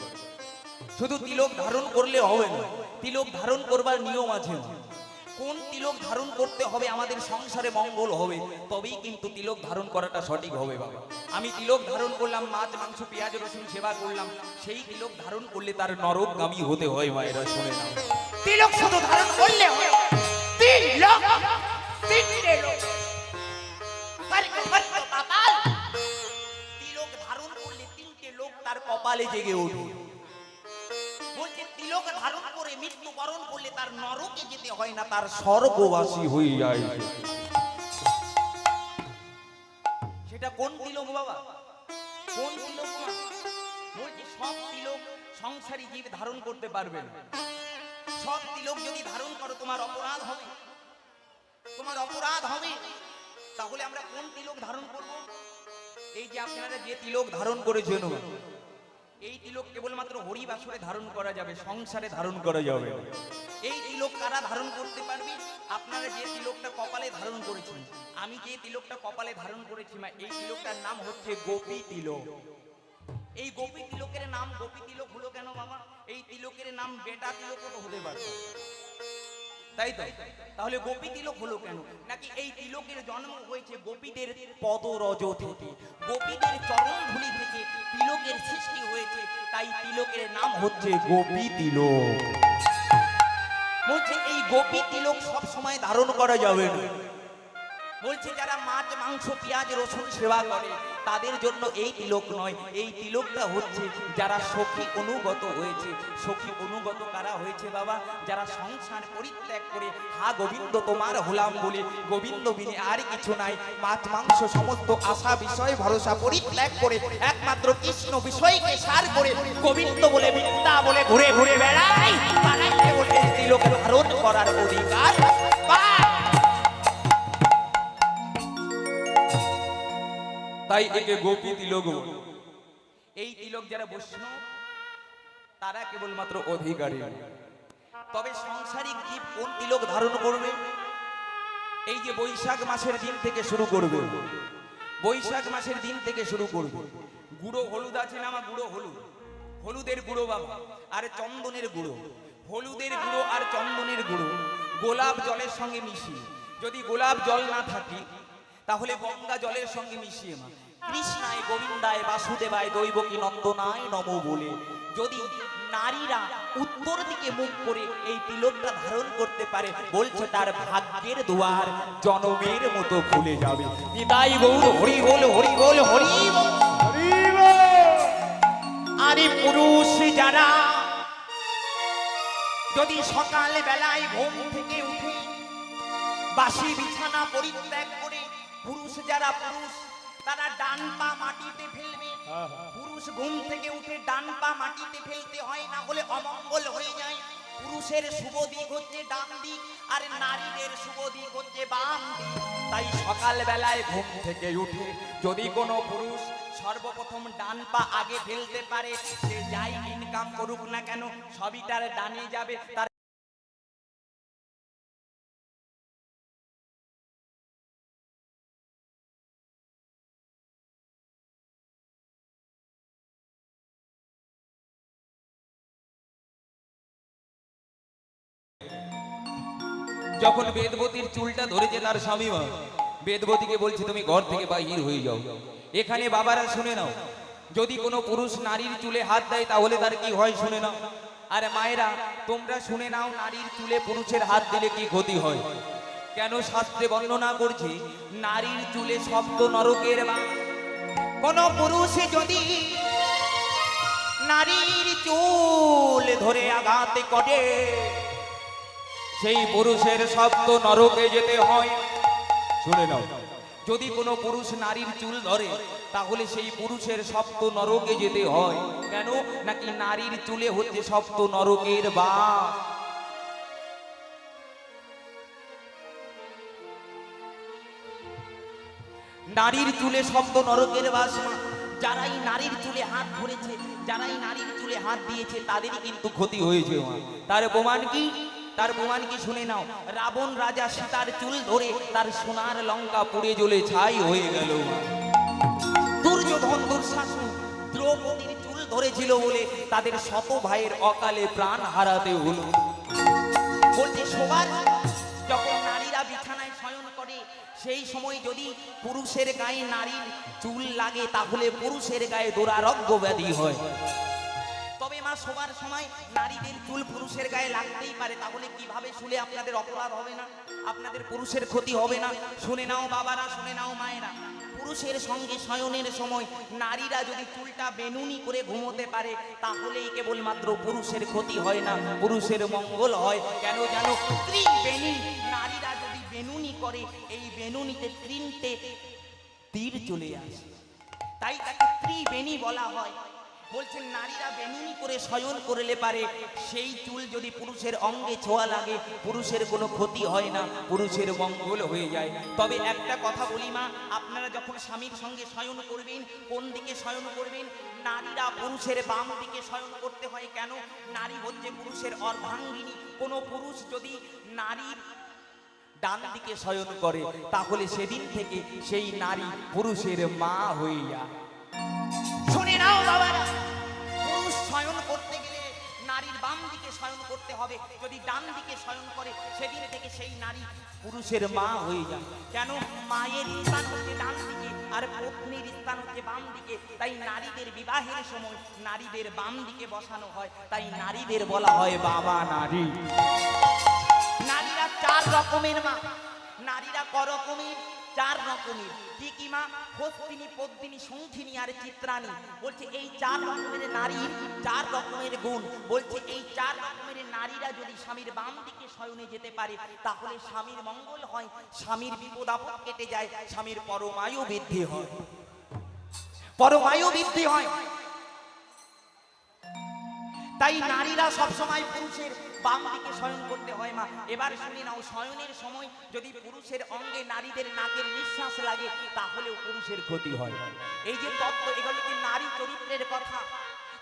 শুধু তিলক ধারণ করলে হবে না, তিলক ধারণ করবার নিয়ম আছে। কোন তিলক ধারণ করতে হবে আমাদের সংসারে মঙ্গল হবে, তবেই কিন্তু তিলক ধারণ করাটা সঠিক হবে বাবা। আমি তিলক ধারণ করলাম, মাছ মাংস পেঁয়াজ রসুন সেবা করলাম, সেই তিলক ধারণ করলে তার নরকগামী হতে হয় মায়েরা, শুনে না। তিলক শুধু ধারণ করলে হয়, তিলক তিনটে লোক তিলক ধারণ করলে তিনটে লোক তার কপালে জেগে ওঠে। বলছে তিলক ধারণ করে মৃত্যুবরণ করলে তার নরকে যেতে হয় না, তার স্বর্গবাসী হয়ে যায়। সেটা কোন তিলক বাবা? কোন তিলক মা? বলছে সব তিলক সংসারী জীব ধারণ করতে পারবে না। সব তিলক যদি ধারণ করো তোমার অপরাধ হবে, তোমার অপরাধ হবে। তাহলে আমরা কোন তিলক ধারণ করব? এই যে আপনারা যে তিলক ধারণ করেছেন, এই তিলক কেবলমাত্র হরি বাসরে ধারণ করা যাবে, সংসারে ধারণ করা যাবে। এই তিলক কারা ধারণ করতে পারবে? আপনারা যে তিলকটা কপালে ধারণ করেছেন, আমি যে তিলকটা কপালে ধারণ করেছি মা, এই তিলকটার নাম হচ্ছে গোপী তিলক। এই গোপী তিলকের নাম গোপী তিলক হলো কেন বাবা? এই তিলকের নাম বেটা তিলকও তো হতে পারে, তাই তো? তাহলে গোপী তিলক হলো কেন? নাকি এই তিলকের জন্ম হয়েছে গোপীদের পদরজ থেকে, গোপীদের চরণ ধুলি থেকে তিলকের সৃষ্টি হয়েছে, তাই তিলকের নাম হচ্ছে গোপী তিলক। বলছে এই গোপী তিলক সব সময় ধারণ করা যাবে না। বলছে যারা মাছ মাংস পেঁয়াজ রসুন সেবা করে তাদের জন্য এই তিলক নয়, এই তিলকটা হচ্ছে যারা সখী অনুগত হয়েছে। সখী অনুগত কারা হয়েছে বাবা? যারা সংসার পরিত্যাগ করে হা গোবিন্দ তোমার হলাম বলে, গোবিন্দ বিনে আর কিছু নাই, মাছ মাংস সমস্ত আশা বিষয় ভরসা পরিত্যাগ করে একমাত্র কৃষ্ণ বিষয়কে সার করে গোবিন্দ বলে বিদ্যা বলে ঘুরে ঘুরে বেড়াই, তারাই বলে তিলক ধারণ করার অধিকার পায়। তাই একে গোপী তিলক বলে। এই তিলক যারা বৈষ্ণব তারা কেবলমাত্র অধিকারী। তবে সাংসারিক জীব কোন তিলক ধারণ করবে? এই যে বৈশাখ মাসের দিন থেকে শুরু করবে, বৈশাখ মাসের দিন থেকে শুরু করবে। গুঁড়ো হলুদ আছে না, গুঁড়ো হলুদ, হলুদের গুঁড়ো বাবা, আর চন্দনের গুঁড়ো। হলুদের গুঁড়ো আর চন্দনের গুঁড়ো গোলাপ জলের সঙ্গে মিশিয়ে, যদি গোলাপ জল না থাকে তাহলে গঙ্গা জলের সঙ্গে মিশিয়ে মা কৃষ্ণায় গোবিন্দায় বাসুদেবায় দৈবকী নন্দনায় নম বলে যদি নারীরা উত্তর দিকে মুখ করে এই তিলকটা ধারণ করতে পারে, বলছে তার ভাগ্যের দুয়ার জনমের মতো খুলে যাবে। নিতাই গৌর হরি বল হরি বল হরি বল। হরি বল। আরে পুরুষ যারা যদি সকাল বেলায় ঘুম থেকে উঠে বাসি বিছানা পরিত্যাগ করে, পুরুষ যারা পুরুষ তারা ডান পা মাটিতে ফেলবে। পুরুষ ঘুম থেকে উঠে ডান পা মাটিতে ফেলতে হয়, না হলে অমঙ্গল হয়ে যায়। পুরুষের শুভ দিক হচ্ছে ডান দিক, আর নারীদের শুভ দিক হচ্ছে বাম দিক। তাই সকাল বেলায় ঘুম থেকে উঠে যদি কোনো পুরুষ সর্বপ্রথম ডান পা আগে ফেলতে পারে, সে যাই ইনকাম করুক না কেন সবই তার ডানে যাবে। তার যখন বেদবতীর চুলটা ধরেছে তার স্বামী মা, বেদবতীকে বলছে তুমি ঘর থেকে বাহির হয়ে যাও। এখানে বাবারা শুনে নাও, যদি কোনো পুরুষ নারীর চুলে হাত দেয় তাহলে তার কি হয় শুনে নাও। আর মায়েরা তোমরা শুনে নাও, নারীর চুলে পুরুষের হাত দিলে কি ক্ষতি হয়। কেন শাস্ত্রে বর্ণনা করছে, নারীর চুলে শব্দ নরকের বাস। কোন পুরুষে যদি নারীর চুল ধরে আঘাত করে, সেই পুরুষের শব্দ নরকে যেতে হয়। শুনে নাও, যদি কোনো পুরুষ নারীর চুল ধরে তাহলে সেই পুরুষের সপ্ত নরকে যেতে হয়। কেন? নাকি নারীর চুলে হচ্ছে সপ্ত নরকের বাস। নারীর চুলে সপ্ত নরকের বাস। যারাই নারীর চুলে হাত ধরেছে, যারাই নারীর চুলে হাত দিয়েছে তাদেরই কিন্তু ক্ষতি হয়েছে। তার প্রমাণ কি? তার প্রমাণ কি শুনে নাও। রাবণ রাজা সীতার চুল ধরে তার সোনার লঙ্কা পুড়ে জ্বলে ছাই হয়ে গেল। দুর্যোধন দুঃশাসন দ্রৌপদীর চুল ধরেছিল বলে তাদের শত ভাইয়ের অকালে প্রাণ হারাতে হলো। বলছে সবার যখন নারীরা বিছানায় শয়ন করে সেই সময় যদি পুরুষের গায়ে নারীর চুল লাগে তাহলে পুরুষের গায়ে দুরারোগ্য ব্যাধি হয়। তবে মা শোবার সময় নারীদের চুল পুরুষের গায়ে লাগতেই পারে, তাহলে কিভাবে শুলে আপনাদের অপরাধ হবে না, আপনাদের পুরুষের ক্ষতি হবে না? শুনে নাও বাবারা, শুনে নাও মায়েরা, পুরুষের সঙ্গে শয়নের সময় নারীরা যদি চুলটা বেনুনি করে ঘুমোতে পারে তাহলেই কেবলমাত্র পুরুষের ক্ষতি হয় না, পুরুষের মঙ্গল হয়। কেন জানো? ত্রিবেণী নারীরা যদি বেনুনি করে এই বেনুনিতে তিনটে তীর চলে আসে, তাই তাকে ত্রিবেণী বলা হয়। বলছেন নারীরা বেনুনি করে শয়ন করলে পারে সেই চুল যদি পুরুষের অঙ্গে ছোঁয়া লাগে পুরুষের কোনো ক্ষতি হয় না, পুরুষের মঙ্গল হয়ে যায়। তবে একটা কথা বলি মা, আপনারা যখন স্বামীর সঙ্গে শয়ন করবেন কোন দিকে শয়ন করবেন? নারীরা পুরুষের বাম দিকে শয়ন করতে হয়। কেন? নারী হচ্ছে পুরুষের অর্ধাঙ্গিনী। কোনো পুরুষ যদি নারীর ডান দিকে শয়ন করে তাহলে সেদিন থেকে সেই নারী পুরুষের মা হয়ে যায়। শুনে নাও বাবারা, পুরুষ শয়ন করতে গেলে নারীর বাম দিকে শয়ন করতে হবে। যদি ডান দিকে শয়ন করে সেদিন থেকে সেই নারী পুরুষের মা হয়ে যায়। কেন? মায়ের স্থান হচ্ছে ডান দিকে আর পত্নীর স্থান হচ্ছে বাম দিকে। তাই নারীদের বিবাহের সময় নারীদের বাম দিকে বসানো হয়, তাই নারীদের বলা হয় বাবা নারী। নারীরা চার রকমের মা। নারীরা ক রকমের? চার রকমের। কি কি মা? হস্তিনী, পদ্মিনী, শঙ্খিনী আর চিত্রাণী। বলছে এই চার রকমের নারীর চার রকমের গুণ। বলছে এই চার রকমের নারীরা যদি স্বামীর বাম দিকে শয়নে যেতে পারে তাহলে স্বামীর মঙ্গল হয়, স্বামীর বিপদ আপদ কেটে যায়, স্বামীর পরমায়ু বৃদ্ধি হয়, পরমায়ু বৃদ্ধি হয়। তাই নারীরা সবসময় পুরুষের বাম দিকে শয়ন করতে হয় মা। এবার শুনে নাও, শয়নের সময় যদি পুরুষের অঙ্গে নারীদের নাকের নিঃশ্বাস লাগে তাহলেও পুরুষের ক্ষতি হয়। এই যে তত্ত্ব, এগুলো কি নারী চরিত্রের কথা।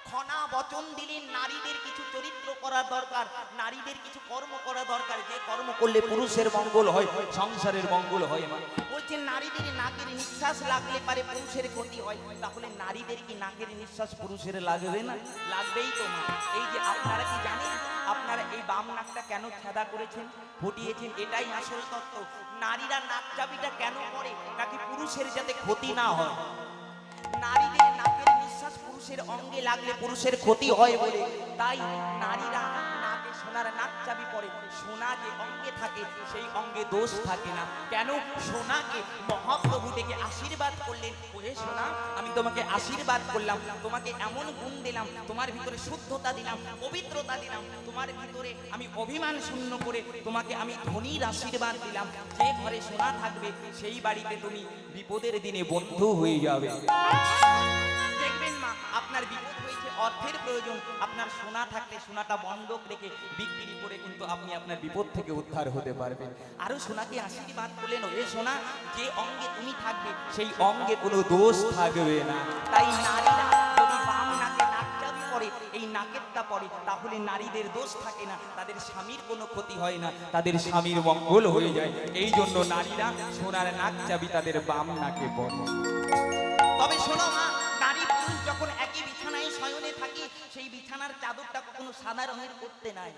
খনা বচন দিলে নারীদের কিছু চরিত্র করা দরকার, নারীদের কিছু কর্ম করা দরকার, যে কর্ম করলে পুরুষের মঙ্গল হয়, সংসারের মঙ্গল হয় মা। বলছেন নারীদের নাকের নিঃশ্বাস লাগলে পারে পুরুষের ক্ষতি হয়, তাহলে নারীদের কি নাকের নিঃশ্বাস পুরুষের লাগবে না? লাগবেই তো মা। এই যে আপনারা কি জানেন আপনারা এই বাম নাকটা কেন ছাদা করেছেন, ফুটিয়েছেন? এটাই আসল তত্ত্ব। নারীরা নাক চাবিটা কেন করে? নাকি পুরুষের যাতে ক্ষতি না হয়। নারীদের নাকের নিঃশ্বাস পুরুষের অঙ্গে লাগলে পুরুষের ক্ষতি হয় বলে তাই নারীরা নাকে সোনার নাক চাবি পরে। সোনা যে অঙ্গে থাকে সেই অঙ্গে দোষ থাকে না। কেন? সোনাকে মহাপ্রভু থেকে আশীর্বাদ করলেন, ওহে সোনা আমি তোমাকে আশীর্বাদ করলাম, তোমাকে এমন গুণ দিলাম, তোমার ভিতরে শুদ্ধতা দিলাম, পবিত্রতা দিলাম, তোমার ভিতরে আমি অভিমান শূন্য করে তোমাকে আমি ধনীর আশীর্বাদ দিলাম। যে ঘরে সোনা থাকবে সেই বাড়িতে তুমি বিপদের দিনে বন্ধু হয়ে যাবে। দেখবেন মা, আপনার বিপদ হয়েছে, অর্থের প্রয়োজন, আপনার সোনা থাকলে সোনাটা বন্ধক রেখে বিক্রি করে কিন্তু আপনি আপনার বিপদ থেকে উদ্ধার হতে পারবেন। আরো সোনাকে আশীর্বাদ করলেন, ওরে সোনা যে অঙ্গে তুমি থাকবে সেই অঙ্গে কোনো দোষ থাকবে না। তাই নারীরা যদি বাম নাকে নাক চাবি পরে, এই নাকেরটা পরে, তাহলে নারীদের দোষ থাকে না, তাদের স্বামীর কোনো ক্ষতি হয় না, তাদের স্বামীর মঙ্গল হয়ে যায়। এই জন্য নারীরা সোনার নাক চাবি তাদের বাম নাকে পরে। তবে শোনো মা, নারী পুরুষ যখন একই বিছানায় শয়নে থাকে সেই বিছানার চাদরটা কখনো সাদা রঙের করতে নাই।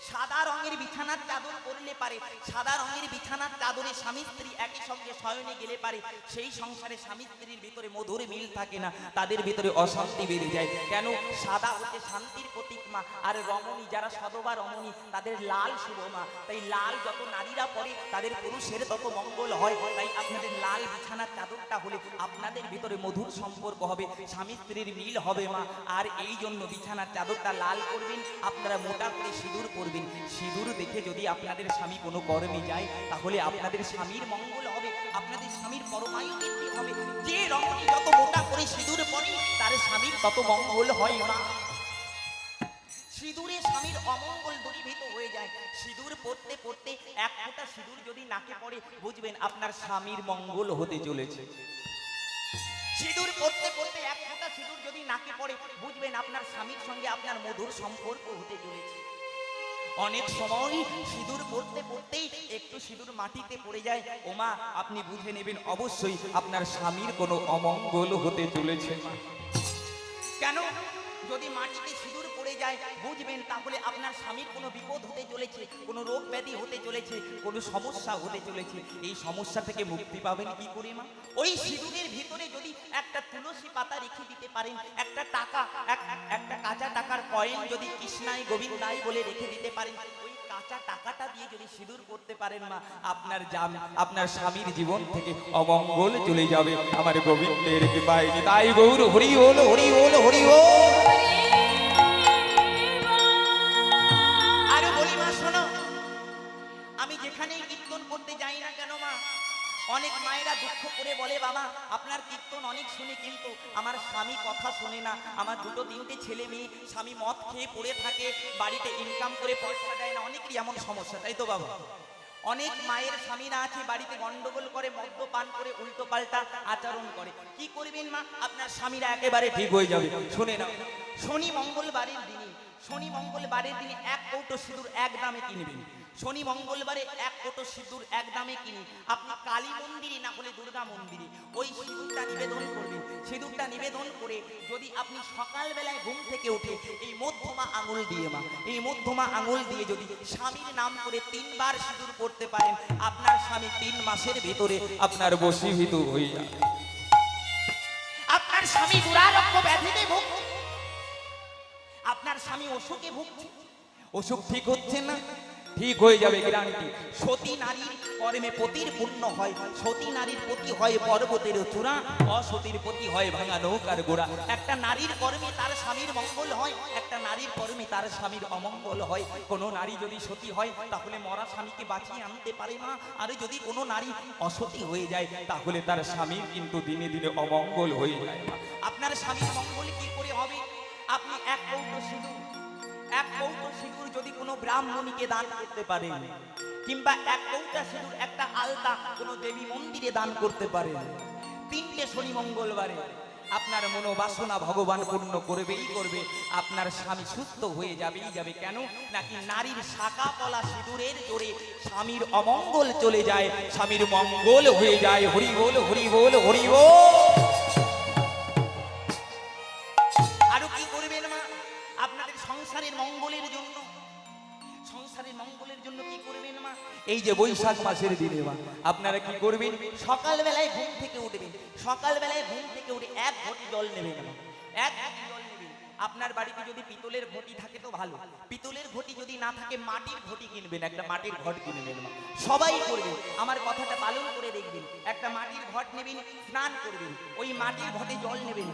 সাদা রঙের বিছানার চাদর করলে পারে, সাদা রঙের বিছানার চাদরে স্বামী স্ত্রী একই সঙ্গে শয়নে গেলে পারে সেই সংসারে স্বামী স্ত্রীর ভিতরে মধুর মিল থাকে না, তাদের ভিতরে অশান্তি বেড়ে যায়। কেন? সাদা হচ্ছে শান্তির প্রতীক মা, আর রমণী যারা সদবা রমণী তাদের লাল শুভ মা। তাই লাল যত নারীরা পরে তাদের পুরুষের তত মঙ্গল হয়। তাই আপনাদের লাল বিছানার চাদরটা হলে আপনাদের ভিতরে মধুর সম্পর্ক হবে, স্বামী স্ত্রীর মিল হবে মা। আর এই জন্য বিছানার চাদরটা লাল করবেন, আপনারা মোটা করে সিঁদুর করবেন। সিঁদুর দেখে যদি আপনাদের স্বামী কোনো কর্মে যায় তাহলে আপনাদের স্বামীর মঙ্গল হবে, আপনাদের স্বামীর পরমায়ু বৃদ্ধি হবে। যে রমণী যত মোটা করে সিঁদুর পরে তার স্বামীর তত মঙ্গল হয় মা। সিঁদুরে স্বামীর অমঙ্গল দূরীভূত হয়ে যায়। সিঁদুর পড়তে পড়তে এক ফোঁটা সিঁদুর যদি নাকে পড়ে বুঝবেন আপনার স্বামীর মঙ্গল হতে চলেছে। সিঁদুর পড়তে পড়তে এক ফোঁটা সিঁদুর যদি নাকে পড়ে বুঝবেন আপনার স্বামীর সঙ্গে আপনার মধুর সম্পর্ক হতে চলেছে। অনেক সময় সিঁদুর পড়তে পড়তেই একটু সিঁদুর মাটিতে পড়ে যায়, ওমা আপনি বুঝে নেবেন অবশ্যই আপনার স্বামীর কোনো অমঙ্গল হতে চলেছে। কেন? যদি মাটিতে সিঁদুর পড়ে যায় বুঝবেন তাহলে আপনার স্বামীর কোনো বিপদ হতে চলেছে, কোনো রোগ ব্যাধি হতে চলেছে, কোনো সমস্যা হতে চলেছে। এই সমস্যা থেকে মুক্তি পাবেন কি করে মা? ওই সিঁদুরের ভিতরে যদি একটা তুলসী পাতা রেখে দিতে পারেন, একটা টাকা একটা কাঁচা টাকার কয়েন যদি কৃষ্ণাই গোবিন্দাই বলে রেখে দিতে পারেন, ওই কাঁচা টাকাটা দিয়ে যদি সিঁদুর করতে পারেন মা, আপনার স্বামীর জীবন থেকে অমঙ্গল চলে যাবে আমার গোবিন্দের কৃপায়। তাই গৌর হরি হল হরি হল হরি হল। আরে বলি মা শোনো, আমি যেখানেই কীর্তন করতে যাই না কেন মা, অনেক মায়েরা দুঃখ করে বলে বাবা আপনার কীর্তন অনেক শুনে কিন্তু আমার স্বামী কথা শোনে না, আমার দুটো তিনটে ছেলে মেয়ে, স্বামী মদ খেয়ে পড়ে থাকে, বাড়িতে ইনকাম করে পয়সা দেয় না, অনেকেরই এমন সমস্যা, তাই তো বাবা? অনেক মায়ের স্বামীরা আছে বাড়িতে গন্ডগোল করে, মদ্যপান করে, উল্টো পাল্টা আচরণ করে। কি করবেন মা? আপনার স্বামীরা একেবারে ঠিক হয়ে যাবে। শুনে নাও, শনি মঙ্গলবারের দিনে এক কৌটো সিঁদুর এক দামে কিনবেন। শনি মঙ্গলবারে এক কৌটো সিঁদুর এক দামে কিনে আপনি কালী মন্দিরে না হলে দুর্গা মন্দিরে ওই সিঁদুরটা নিবেদন করবেন। সিঁদুরটা নিবেদন করে যদি আপনি সকালবেলায় ঘুম থেকে উঠে এই মধ্যমা আঙুল দিয়ে মা, এই মধ্যমা আঙুল দিয়ে যদি স্বামীর নাম করে 3 বার সিঁদুর পড়তে পারেন, আপনার স্বামী 3 মাসের ভিতরে আপনার বশীভূত হয়ে যাবে। আপনার স্বামী দুরারোগ্য ব্যাধিতে ভুগছে, আপনার স্বামী অসুখে ভুগছে, অসুখ ঠিক হচ্ছে না, ঠিক হয়ে যাবে গ্যারান্টি। সতী নারীর কর্মে পতির পুণ্য হয়, সতী নারীর পতি হয় পর্বতের চূড়া, অসতীর পতি হয় ভাঙা নৌকার গোড়া। একটা নারীর কর্মে তার স্বামীর মঙ্গল হয়, একটা নারীর কর্মে তার স্বামীর অমঙ্গল হয়। কোনো নারী যদি সতী হয় তাহলে মরা স্বামীকে বাঁচিয়ে আনতে পারে না, আর যদি কোনো নারী অসতী হয়ে যায় তাহলে তার স্বামীর কিন্তু দিনে দিনে অমঙ্গল হয়ে যায়। আপনার স্বামীর মঙ্গল কি করে হবে? আপনি এক কৌটো সিঁদুর যদি কোনো ব্রাহ্মণীকে দান করতে পারেন, কিংবা এক কৌটা সিঁদুর একটা আলতা কোনো দেবী মন্দিরে দান করতে পারেন, 3টে শনি মঙ্গলবারে আপনার মনোবাসনা ভগবান পূর্ণ করবেই করবে, আপনার স্বামী সুস্থ হয়ে যাবেই যাবে। কেন? নাকি নারীর শাখা পলা সিঁদুরের জোরে স্বামীর অমঙ্গল চলে যায়, স্বামীর মঙ্গল হয়ে যায়। হরি বল হরি বল হরি বল। আরো কি করবেন মা? আপনাদের সংসারের মঙ্গলের জন্য কি করবেন মা? এই যে বৈশাখ মাসের দিনে মা আপনারা কি করবেন? সকালবেলায় ঘুম থেকে উঠে এক ঘটি জল নেবেন মা, এক ঘটি জল নেবেন। আপনার বাড়িতে যদি পিতলের ঘটি থাকে তো ভালো, পিতলের ঘটি যদি না থাকে মাটির ঘটি কিনবেন, একটা মাটির ঘট কিনবেন মা। সবাই করবেন, আমার কথাটা পালন করে দেখবেন। একটা মাটির ঘট নেবেন, স্নান করবেন, ওই মাটির ঘটে জল নেবেন,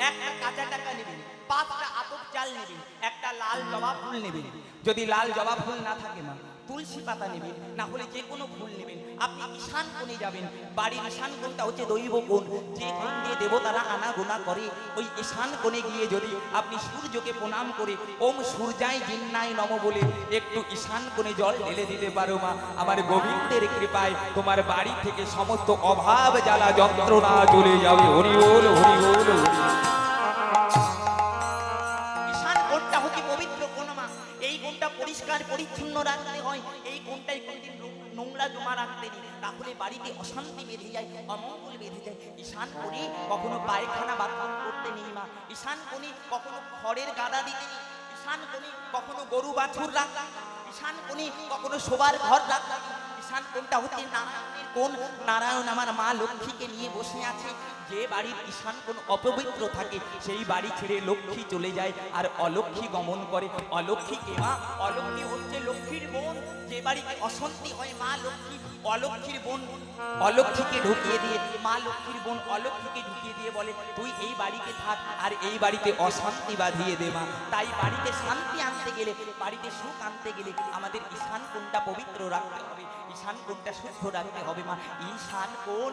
একটা কাঁচা টাকা নেবেন, 5টা আতপ চাল নেবেন, একটা লাল জবা ফুল নেবেন। যদি লাল জবা ফুল না থাকে মা, তুলসী পাতা নেবেন, না হলে যে কোনো ফুল নেবেন। আপনি ঈশান কোণে যাবেন, বাড়ির ঈশান কোণটা হচ্ছে দৈব কোণ, যে কোণ দিয়ে দেবতারা আনাগোনা করে। ওই ঈশান কোণে গিয়ে যদি আপনি সূর্যকে প্রণাম করে ওম সূর্যায় জিন্নায় নম বলে একটু ঈশান কোণে জল ঢেলে দিতে পারো মা, আমার গোবিন্দের কৃপায় তোমার বাড়ি থেকে সমস্ত অভাব জ্বালা যন্ত্রণা চলে যাবে। হরি বল হরি বল হরি বল। ঈশান কোণটা হচ্ছে পবিত্র কোণ মা, এই কোণটা পরিষ্কার পরিচ্ছন্ন রাখতে হয়, এই কোণটাই কোনদিন নোংরা জমা রাখতে নেই, তাহলে বাড়িতে অশান্তি বেঁধে যায়, অমঙ্গল বেঁধে যায়। ঈশান কোণে কখনো পায়খানা বাথরুম করতে নেই মা, ঈশান কোণে কখনো খড়ের গাদা দিতে নেই, ঈশান কোণে কখনো গরু বাছুর রাখা, ঈশান কোণে কখনো শোবার ঘর রাখা। ঈশান কোণটা হচ্ছে নারায়ণের কোণ, নারায়ণ আমার মা লক্ষ্মীকে নিয়ে বসে আছে। যে বাড়ির ঈশান কোণ অপবিত্র থাকে সেই বাড়ি ছেড়ে লক্ষ্মী চলে যায় আর অলক্ষ্মী গমন করে। অলক্ষ্মী কে মা? অলক্ষ্মী হচ্ছে লক্ষ্মীর বোন। যে বাড়িতে অশান্তি হয় মা লক্ষ্মী অলক্ষ্মীর বোন অলক্ষ্মীকে ঢুকিয়ে দিয়ে, মা লক্ষ্মীর বোন অলক্ষ্মীকে ঢুকিয়ে দিয়ে বলে তুই এই বাড়িতে থাক আর এই বাড়িতে অশান্তি বাঁধিয়ে দে মা। তাই বাড়িতে শান্তি আনতে গেলে, বাড়িতে সুখ আনতে গেলে আমাদের ঈশান কোণটা পবিত্র রাখতে হবে, ঈশান কোণটা শুদ্ধ রাখতে হবে মা। ঈশান কোণ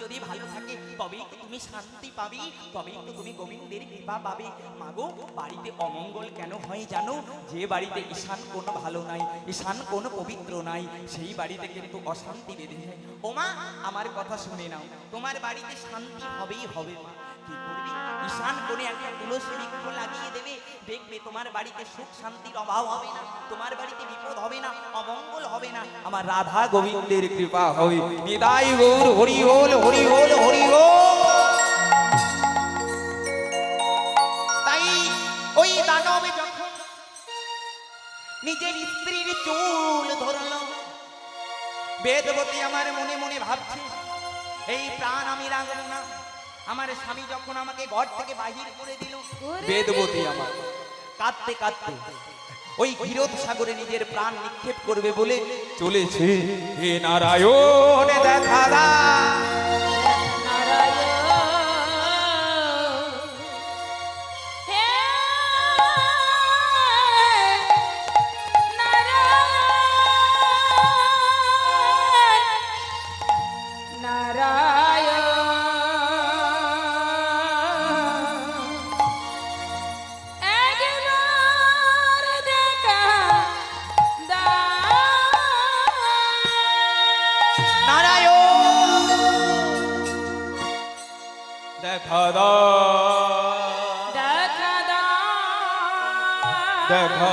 যদি ভালো থাকে তবেই তো তুমি শান্তি পাবি, তবেই তো তুমি গোবিন্দের কৃপা পাবে। মাগো বাড়িতে অমঙ্গল কেন হয় জানো? যে বাড়িতে ঈশান কোণ ভালো নাই, ঈশান কোণ পবিত্র নাই, সেই বাড়িতে কিন্তু অশান্তি বেঁধে যায়। ও মা আমার কথা শুনে নাও, তোমার বাড়িতে শান্তি হবেই হবে মা। কি করবি? ঈশান কোণে একটা তুলসী বৃক্ষ লাগিয়ে দেবে, দেখবে তোমার বাড়িতে সুখ শান্তির অভাব হবে না, তোমার বাড়িতে বিপদ হবে না, অমঙ্গল হবে না। আমার রাধা গোবিন্দের কৃপা হবে। নিতাই গৌর হরি বল হরি বল হরি বল। তাই নিজের স্ত্রীর চুল ধরলো। বেদবতী আমার মনে মনে ভাবছে, এই প্রাণ আমি রাখবো না। আমার স্বামী যখন আমাকে ঘর থেকে বাহির করে দিল, বেদবতী আমার কাঁদতে কাঁদতে ওই ক্ষীরোদ সাগরে নিজের প্রাণ নিক্ষেপ করবে বলে চলেছে। হে নারায়ণ দেখা দাও। দেখা দাও, দেখা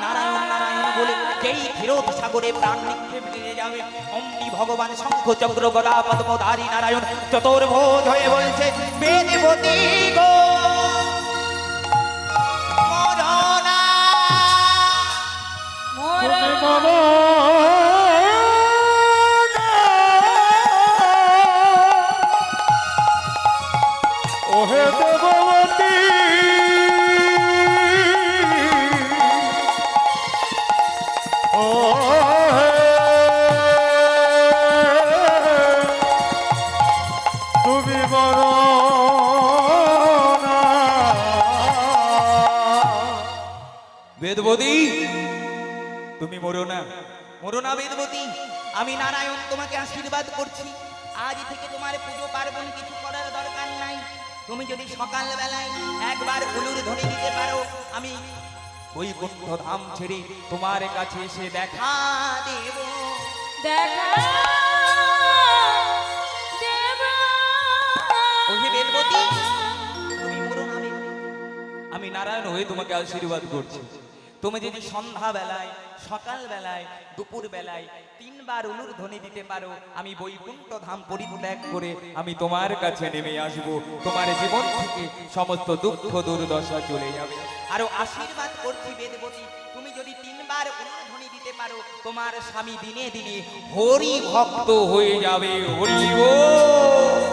নারায়ণ নারায়ণ বলে যেই ক্ষীরোদ সাগরে প্রাণ নিক্ষেপ দিয়ে যাবে, অমনি ভগবান শঙ্খ চক্র গদা পদ্মধারী নারায়ণ চতুর্ভুজ হয়ে বলছে, বেদবতী গো মরনা। তুমি মরো না। ওহে দেববতী, ওহে তুমি মরো না। বেদবতী তুমি মরো না। মরনা বেদবতী, আমি নারায়ণ তোমাকে আশীর্বাদ করছি। আজ থেকে তোমার পুজো পার্বণ কিছু করার দরকার নাই। তুমি যদি সকাল বেলায় একবার উলুর ধ্বনি দিতে পারো, আমি বৈকুণ্ঠ ধাম ছেড়ে তোমার কাছে এসে দেখা দেব। ওহে বেদবতী, তুমি মরনা বেদবতী। আমি নারায়ণ হয়ে তোমাকে আশীর্বাদ করছি। তুমি যদি সন্ধ্যা বেলায়, সকাল বেলায়, দুপুর বেলায় তিনবার উলুর ধ্বনি দিতে পারো, আমি বৈকুণ্ঠ ধাম পরিত্যাগ করে আমি তোমার কাছে নেমে আসব। তোমার জীবন থেকে সমস্ত দুঃখ দুর্দশা চলে যাবে। আরো আশীর্বাদ করছি বেদবতী, তুমি যদি তিনবার উলুর ধ্বনি দিতে পারো, তোমার স্বামী দিনে দিনে হরি ভক্ত তো হয়ে যাবে। হরি বল।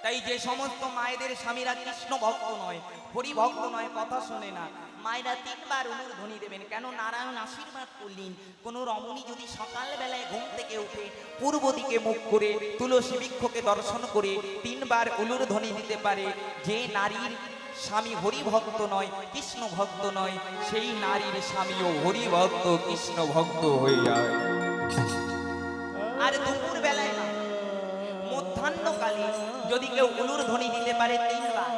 তাই যে সমস্ত মায়েদের স্বামীরা কৃষ্ণ ভক্ত নয়, হরি ভক্ত নয়, কথা শোনে না, মায়েরা তিনবার উলুর ধ্বনি দেবেন। কেন? নারায়ণ আশীর্বাদ করলেন, কোন রমণী যদি সকাল বেলায় ঘুম থেকে উঠে পূর্ব দিকে মুখ করে তুলসী বৃক্ষকে দর্শন করে তিনবার উলুর ধ্বনি দিতে পারে, যে নারীর স্বামী হরি ভক্ত নয়, কৃষ্ণ ভক্ত নয়, সেই নারীর স্বামীও হরি ভক্ত, কৃষ্ণ ভক্ত হয়ে যায়। আর দুপুর বেলায় না, মধ্যাহ্নকালে যদি কেউ উলুর ধ্বনি দিতে পারে তিনবার,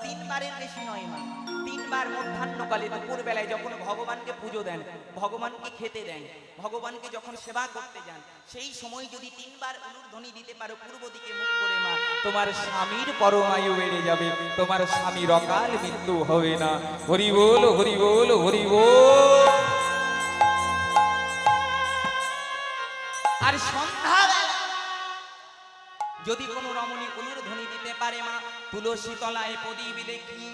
তিনবারের বেশি নয় মা, তিনবার মধ্যাহ্নকালে দুপুর বেলায় যখন ভগবানকে পুজো দেন, ভগবানকে খেতে দেন, ভগবানকে যখন সেবা করতে যান, সেই সময় যদি তিনবার উলুর ধ্বনি দিতে পারো পূর্ব দিকে মুখ করে মা, তোমার স্বামীর পরমায়ু বেড়ে যাবে। তোমার স্বামীর অকাল মৃত্যু হবে না। হরি বল, হরি বল, হরি বল। আর সন্ধ্যাবেলা যদি কোনো রমণী উলুর ধ্বনি দিতে পারে মা, তুলসী তলায় প্রদীপ দেখি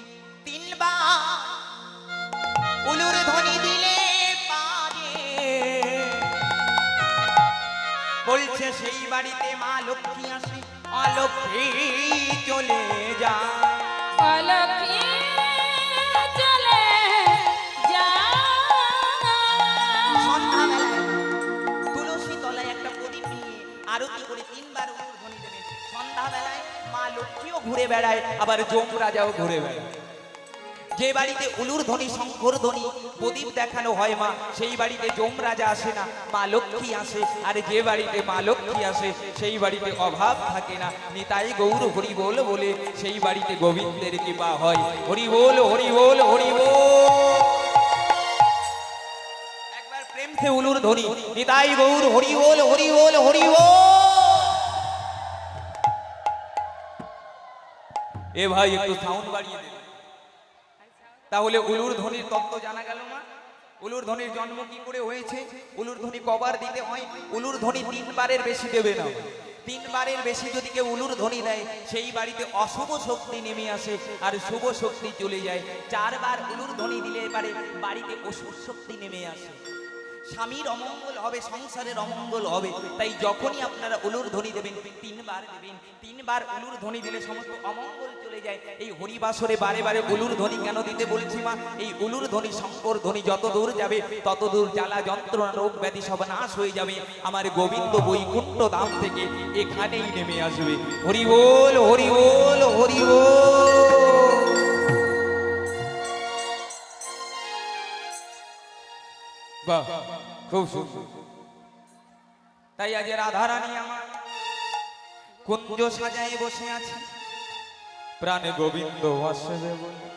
তিনবার উলুর ধ্বনি দিলে পারে, বলছে সেই বাড়িতে মা লক্ষ্মী আসে, অলক্ষ্মী চলে যায়। সন্ধ্যাবেলায় তুলসী তলায় একটা প্রদীপ নিয়ে আরতি করে তিনবার উলুর ধ্বনি দেবেন। সন্ধ্যাবেলায় মা লক্ষ্মীও ঘুরে বেড়ায়, আবার যম রাজাও ঘুরে বেড়ায়। যে বাড়িতে উলুর ধ্বনি, শঙ্কর ধ্বনি, প্রদীপ দেখানো হয় মা, সেই বাড়িতে যম রাজা আসে না, মা লক্ষ্মী আসে। আর যে বাড়িতে মা লক্ষ্মী আসে, সেই বাড়িতে অভাব থাকে না। নিতাই গৌর হরি বল বলে সেই বাড়িতে গোবিন্দের কৃপা হয়। হরি বল, হরি বল, হরি বল। একবার প্রেম সে উলুর ধ্বনি, নিতাই গৌর হরি বল, হরি বল, হরি বল। এ ভাই একটু সাউন্ড বাড়িয়ে দে। তাহলে উলুর ধ্বনির তত্ত্ব জানা গেল মা। উলুর ধ্বনির জন্ম কি করে হয়েছে, উলুর ধ্বনি কবার দিতে হয়, উলুর ধ্বনি তিনবারের বেশি দেবে না। তিনবারের বেশি যদি কেউ উলুর ধ্বনি দেয় সেই বাড়িতে অশুভ শক্তি নেমে আসে আর শুভ শক্তি চলে যায়। 4 বার উলুর ধ্বনি দিলে পারে বাড়িতে অশুভ শক্তি নেমে আসে, স্বামীর অমঙ্গল হবে, সংসারের অমঙ্গল হবে। তাই যখনই আপনারা উলুর ধ্বনি দেবেন 3 বার দেবেন। 3 বার উলুর ধ্বনি দিলে সমস্ত অমঙ্গল চলে যায়। এই হরিবাসরে বারে বারে উলুর ধ্বনি কেন দিতে বলছি মা? এই উলুর ধ্বনি, শঙ্কর ধ্বনি যত দূর যাবে তত দূর জ্বালা যন্ত্রণা রোগ ব্যাধি সব নাশ হয়ে যাবে। আমার গোবিন্দ বৈকুণ্ঠ ধাম থেকে এখানেই নেমে আসবে। হরি বল, হরি বল, হরি বল। বাহ, খুব সুন্দর। তাই আজ রাধারানী আমার কুঞ্জ সাজায় বসে আছে, প্রাণে গোবিন্দ আসবে বলে,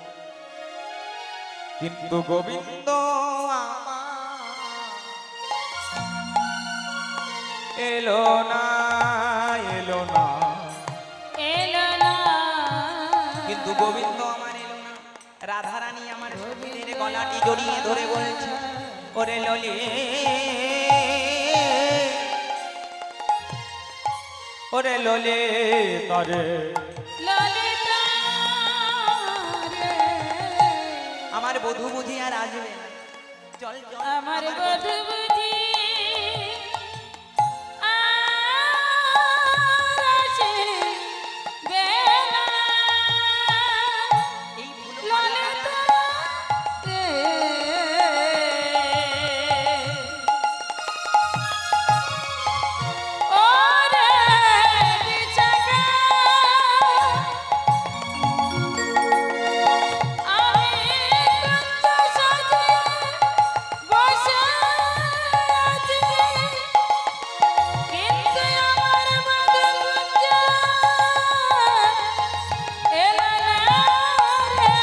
কিন্তু গোবিন্দ আমার এলো না, এলো না, এলো না, কিন্তু গোবিন্দ আমার এলো না। রাধারানী আমার সখীদের গলাটি জড়িয়ে ধরে বলছে, ওরে ললি, ওরে ললে তারে, ললিতা রে, আমার বধূ বুঝি আর আসবে না। চল চল আমার বধূ বুঝি আর আসবে না। এই ফুল ললিতা রে, ওরে বিছানা আমি কুঞ্জ সাজিয়ে বসে আছি, কিন্তু আমার মধু কুঞ্জ এলো না রে।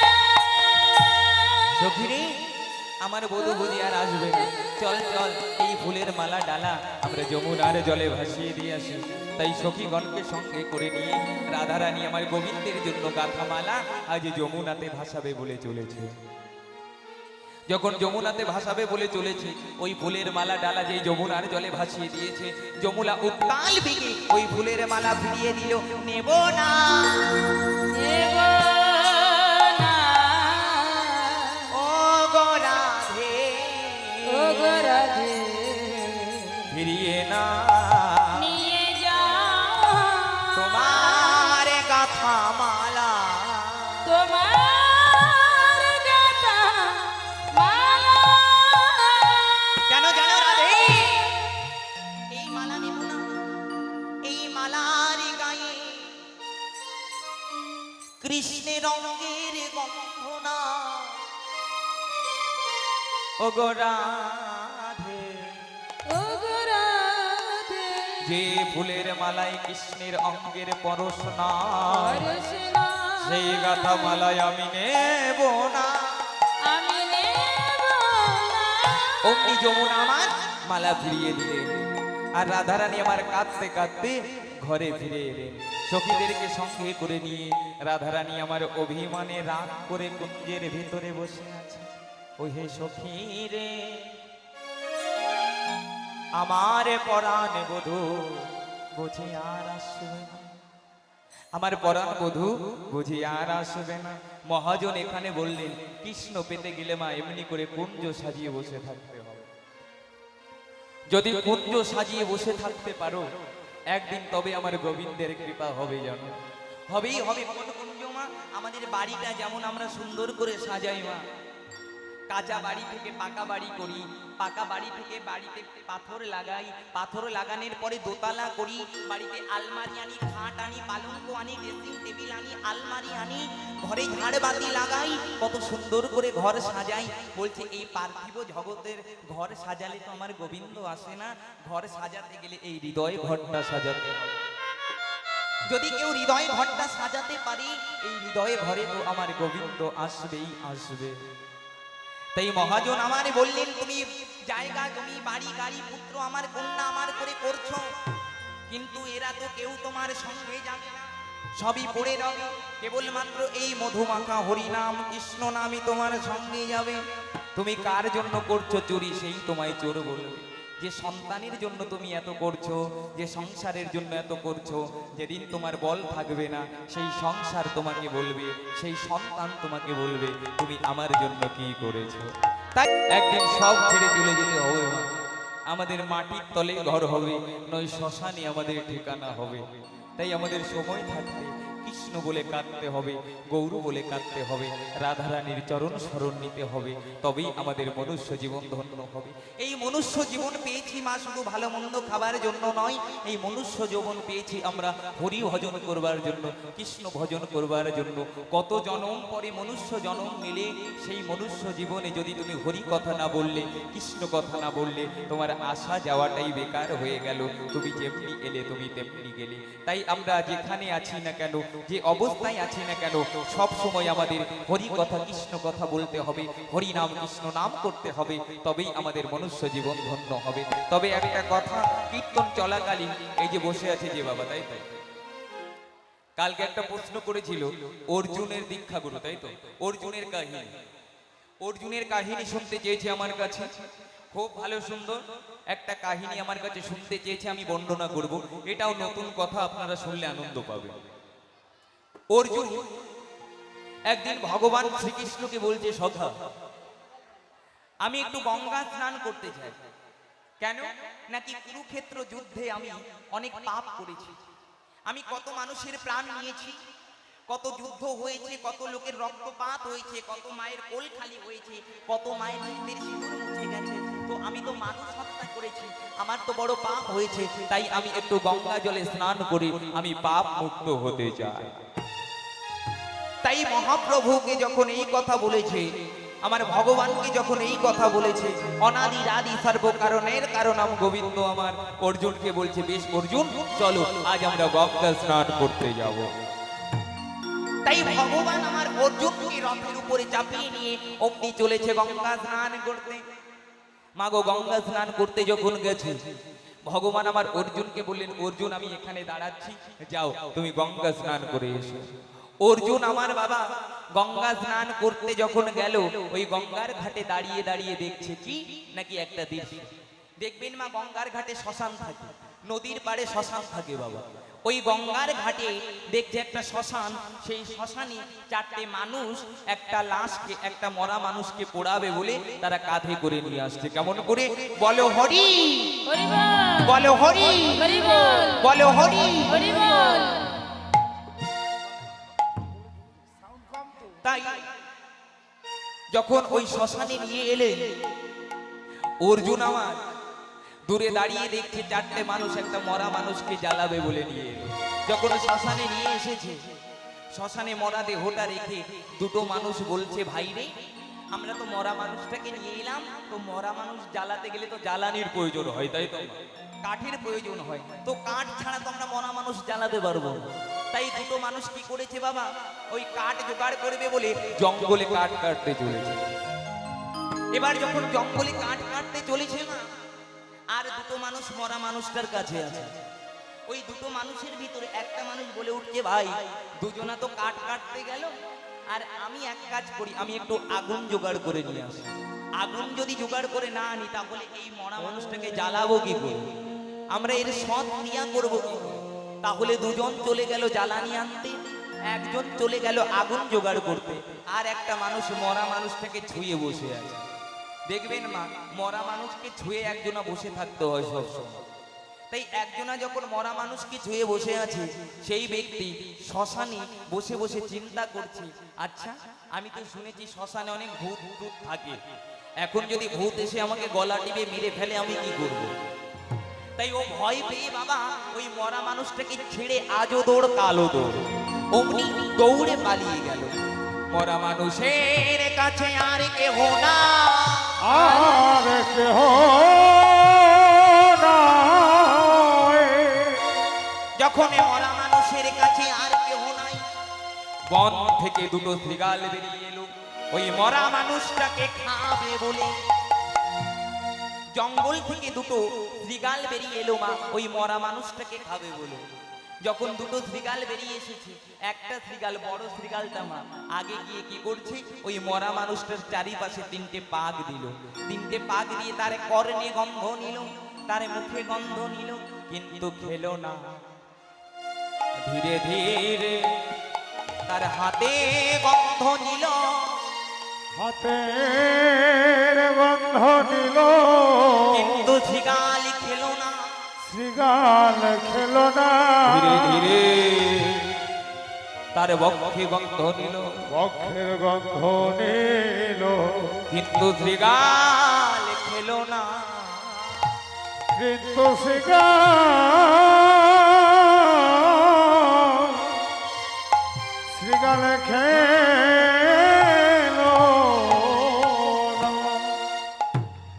সখীরে, আমার বধূ বুঝি আর আসবে না। চল চল এই ফুলের মালা ডালা আমরা যমুনার জলে ভাসিয়ে দিয়ে আসি। তাই সখীগণকে সঙ্গে করে নিয়ে রাধারানী আমার গোবিন্দের জন্য গাথা মালা আজ যমুনাতে ভাসাবে বলে চলেছে। যখন যমুনাতে ভাসাবে বলে চলেছে, ওই ফুলের মালা ডালা যেই যমুনার জলে ভাসিয়ে দিয়েছে, যমুনা উত্তাল বেগে ওই ফুলের মালা ফিরিয়ে দিল, নেব না। দেব না, ও গো রাধে, ও গো রাধে, ফিরিয়ে না নিয়ে যাও তোমার গাথা মালা। তোমার গাথা মালা। কেন জানো রাধে? এই মালা নেব না, এই মালার গায়ে কৃষ্ণের রঙের গন্ধ না। ও গো রাধে, ও গো রাধে, যে ফুলের মালায় কৃষ্ণের অঙ্গের পরশ না, কৃষ্ণ সেই গাথা মালায় আমি নেব না। আমি নেব না। অমনি যমুনা আমার মালা ফিরিয়ে দিলেন, আর রাধারানী আমার কাঁদতে কাঁদতে ঘরে ফিরে এলেন। সখীদেরকে সঙ্গে করে নিয়ে রাধারানী আমার অভিমানে রাগ করে কুঞ্জের ভেতরে বসে আছে। ওই হে সখী রে, আমার পরাণ বধূ বুঝি আর আসবে না, আমার পরাণ বধূ বুঝি আর আসবে না। মহাজন এখানে বললেন, কৃষ্ণ পেতে গেলে মা এমনি করে কুঞ্জ সাজিয়ে বসে থাকতে হবে। যদি কুঞ্জ সাজিয়ে বসে থাকতে পারো একদিন, তবে আমার গোবিন্দের কৃপা হবে, জানো, হবেই হবে। কোন কুঞ্জ মা? আমাদের বাড়িটা যেমন আমরা সুন্দর করে সাজাই মা, কাঁচা বাড়ি থেকে পাকা বাড়ি করি, পাকা বাড়ি থেকে বাড়িতে পাথর লাগাই, পাথর লাগানোর পরে দোতলা করি, বাড়িতে আলমারি আনি, খাট আনি, পালঙ্ক আনি, ড্রেসিং টেবিল আনি, আলমারি আনি, ঘরে ঝাড়বাতি লাগাই, কত সুন্দর করে ঘর সাজাই। বলছে এই পার্থিব জগতের ঘর সাজালে তো আমার গোবিন্দ আসে না, ঘর সাজাতে গেলে এই হৃদয় ঘরটা সাজাতে হবে। যদি কেউ হৃদয় ঘরটা সাজাতে পারি, এই হৃদয়ে ঘরে তো আমার গোবিন্দ আসবেই আসবে। তাই মহাজন আমারে বললেন, তুমি জায়গা জমি বাড়ি গাড়ি পুত্র আমার কন্যা আমার করে করছো, কিন্তু এরা তো কেউ তোমার সঙ্গে যাবে না, সবই পড়ে রবে। কেবলমাত্র এই মধুমাখা হরিনাম কৃষ্ণ নামই তোমার সঙ্গে যাবে। তুমি কার জন্য করছো চুরি, সেই তোমায় চোর বলবে। যে সন্তানের জন্য তুমি এত করছো, যে সংসারের জন্য এত করছো, যেদিন তোমার বল থাকবে না সেই সংসার তোমাকে বলবে, সেই সন্তান তোমাকে বলবে তুমি আমার জন্য কি করেছো। তাই একদিন সব ছেড়ে চলে যেতে হবে মা। আমাদের মাটির তলে ঘর হবে, নয় শ্মশানে আমাদের ঠিকানা হবে। তাই আমাদের সময় থাকতে কৃষ্ণ বলে কাঁদতে হবে, গৌর বলে কাঁদতে হবে, রাধারানীর চরণ স্মরণ নিতে হবে, তবেই আমাদের মনুষ্য জীবন ধন্য হবে। এই মনুষ্য জীবন পেয়েছি মা শুধু ভালো মন্দ খাবার জন্য নয়, এই মনুষ্য জীবন পেয়েছি আমরা হরি ভজন করবার জন্য, কৃষ্ণ ভজন করবার জন্য। কত জনম পরে মনুষ্য জনম মিলে সেই মনুষ্য জীবনে যদি তুমি হরি কথা না বললে, কৃষ্ণ কথা না বললে, তোমার আসা যাওয়াটাই বেকার হয়ে গেল। তুমি যেমনি এলে তুমি তেমনি গেলে। তাই আমরা যেখানে আছি না কেন, যে অবস্থায় আছি না কেন, সব সময় আমাদের হরি কথা কৃষ্ণ কথা বলতে হবে, হরি নাম কৃষ্ণ নাম করতে হবে, তবেই আমাদের মনুষ্য জীবন ধন্য হবে। তবে একটা কথা, কীর্তন চলাকালীন এই যে বসে আছে যে বাবা, তাই তাই কালকে একটা প্রশ্ন করেছিল অর্জুনের দীক্ষাগুরু, তাই তো অর্জুনের কাহিনী, অর্জুনের কাহিনী শুনতে চেয়েছে আমার কাছে। খুব ভালো সুন্দর একটা কাহিনী আমার কাছে শুনতে চেয়েছে, আমি বর্ণনা করব। এটাও নতুন কথা, আপনারা শুনলে আনন্দ পাবেন। অর্জুন একদিন ভগবান শ্রীকৃষ্ণকে বলছে, সখা আমি একটু গঙ্গা স্নান করতে চাই। কেন? নাকি কুরুক্ষেত্র যুদ্ধে আমি অনেক পাপ করেছি, আমি কত মানুষের প্রাণ নিয়েছি, কত যুদ্ধ হয়েছে, কত লোকের রক্তপাত হয়েছে, কত মায়ের কোল খালি হয়েছে, কত মায়ের শীতের সিঁদুর মুছে গেছে। তো আমি তো মানুষ হত্যা করেছি, আমার তো বড় পাপ হয়েছে, তাই আমি একটু গঙ্গা জলে স্নান করি, আমি পাপ মুক্ত হতে চাই। তাই মহাপ্রভুকে যখন এই কথা বলেছে, আমার ভগবানকে যখন এই কথা বলেছে, অনাদির আদি সর্ব কারণের কারণম গোবিন্দ আমার অর্জুনকে বলছে, বেশ অর্জুন চলো আজ আমরা গঙ্গা স্নান করতে যাব। তাই ভগবান আমার অর্জুনকে রথের উপরে চাপিয়ে নিয়ে অমনি চলেছে গঙ্গা স্নান করতে। মাগো গঙ্গা স্নান করতে যখন গেছে, ভগবান আমার অর্জুনকে বললেন, অর্জুন আমি এখানে দাঁড়াচ্ছি, যাও তুমি গঙ্গা স্নান করে এসো। অর্জুন আমার বাবা গঙ্গা স্নান করতে যখন গেল, ওই গঙ্গার ঘাটে দাঁড়িয়ে দাঁড়িয়ে দেখছে কি নাকি একটা দৃশ্য। দেখবেন মা, গঙ্গার ঘাটে শ্মশান থাকে, নদীর পাড়ে শ্মশান থাকে বাবা। ওই গঙ্গার ঘাটে দেখছে একটা শ্মশান, সেই শ্মশানে চারটে মানুষ একটা লাশকে, একটা মরা মানুষকে পোড়াবে বলে তারা কাঁধে করে নিয়ে আসছে। কেমন করে? বলো হরি, হরি বল, বলো হরি, হরি বল, বলো হরি। হরি বল। তাই যখন ওই শ্মশানে নিয়ে এলেন, অর্জুন আমার দূরে দাঁড়িয়ে দেখছে চারটে মানুষ একটা মরা মানুষকে জ্বালাবে বলে নিয়ে এলো। যখন শ্মশানে নিয়ে এসেছে, শ্মশানে মরা দেহটা রেখে দুটো মানুষ বলছে, ভাই রে আমরা তো মরা মানুষটাকে নিয়ে এলাম, তো মরা মানুষ জ্বালাতে গেলে তো জ্বালানির প্রয়োজন হয়, তাই তো কাঠের প্রয়োজন হয়, তো কাঠ ছাড়া তো আমরা মরা মানুষ জ্বালাতে পারবো না। তাই দুটো মানুষ কি করেছে বাবা, ওই কাঠ জোগাড় করবে বলে জঙ্গলে কাঠ কাটতে চলেছে। এবার যখন জঙ্গলে কাঠ কাটতে চলেছে না, আর দুটো মানুষ মরা মানুষটার কাছে আছে। ওই দুটো মানুষের ভিতরে একটা মানুষ বলে উঠছে, ভাই দুজনা তো কাঠ কাটতে গেল, আর আমি এক কাজ করি, আমি একটু আগুন জোগাড় করে নিয়ে আসি। আগুন যদি জোগাড় করে না আনি, তাহলে এই মরা মানুষটাকে জ্বালাবো কি করে, আমরা এর সৎ ক্রিয়া করবো কি করে? তাহলে দুজন চলে গেল জ্বালানি আনতে, একজন চলে গেল আগুন জোগাড় করতে, আর একটা মানুষ মরা মানুষটাকে ছুঁয়ে বসে আছে। দেখবেন মা, মরা মানুষকে ছুঁয়ে একজনা বসে থাকতে হয় সবসময়। তাই একজনা যখন মরা মানুষকে ছুঁয়ে বসে আছে, সেই ব্যক্তি শ্মশানে বসে বসে চিন্তা করছে, আচ্ছা আমি তো শুনেছি শ্মশানে অনেক ভূত ভূত থাকে, এখন যদি ভূত এসে আমাকে গলা টিপে মেরে ফেলে আমি কি করব? তাই ও ভয় পেয়ে বাবা ওই মরা মানুষটাকে ছেড়ে আজও দৌড় কালো দৌড়, অমনি দৌড়ে পালিয়ে গেল। মরা মানুষের কাছে আর কেহ না, আর কেহ নাই। যখন মরা মানুষের কাছে আর কেহ নাই, বন থেকে দুটো শৃগাল বেরিয়ে এলো ওই মরা মানুষটাকে খাবে বলে। জঙ্গল থেকে দুটো শৃগাল বেরিয়ে এলো মা ওই মরা মানুষটাকে খাবে বলে। যখন দুটো শ্রীগাল বেরিয়ে এসেছে, একটা শ্রীগাল বড় শ্রীগালটা মা আগে গিয়ে কি করছে, ওই মরা মানুষটার চারিপাশে তিনটে পাক দিল। তিনটে পাক দিয়ে তার কর্ণে গন্ধ নিল, তার মুখে গন্ধ নিল, কিন্তু খেলো না। ধীরে ধীরে তার হাতে গন্ধ নিল, হাতের গন্ধ নিল, কিন্তু শ্রীগাল খেলো না। শ্রীগাল খেলো না। ধীরে ধীরে তার বক্ষে গন্ধ নিল, বক্ষের গন্ধ নিল, কিন্তু শ্রীগাল খেলো না। কিন্তু শ্রীগাল খেলো না।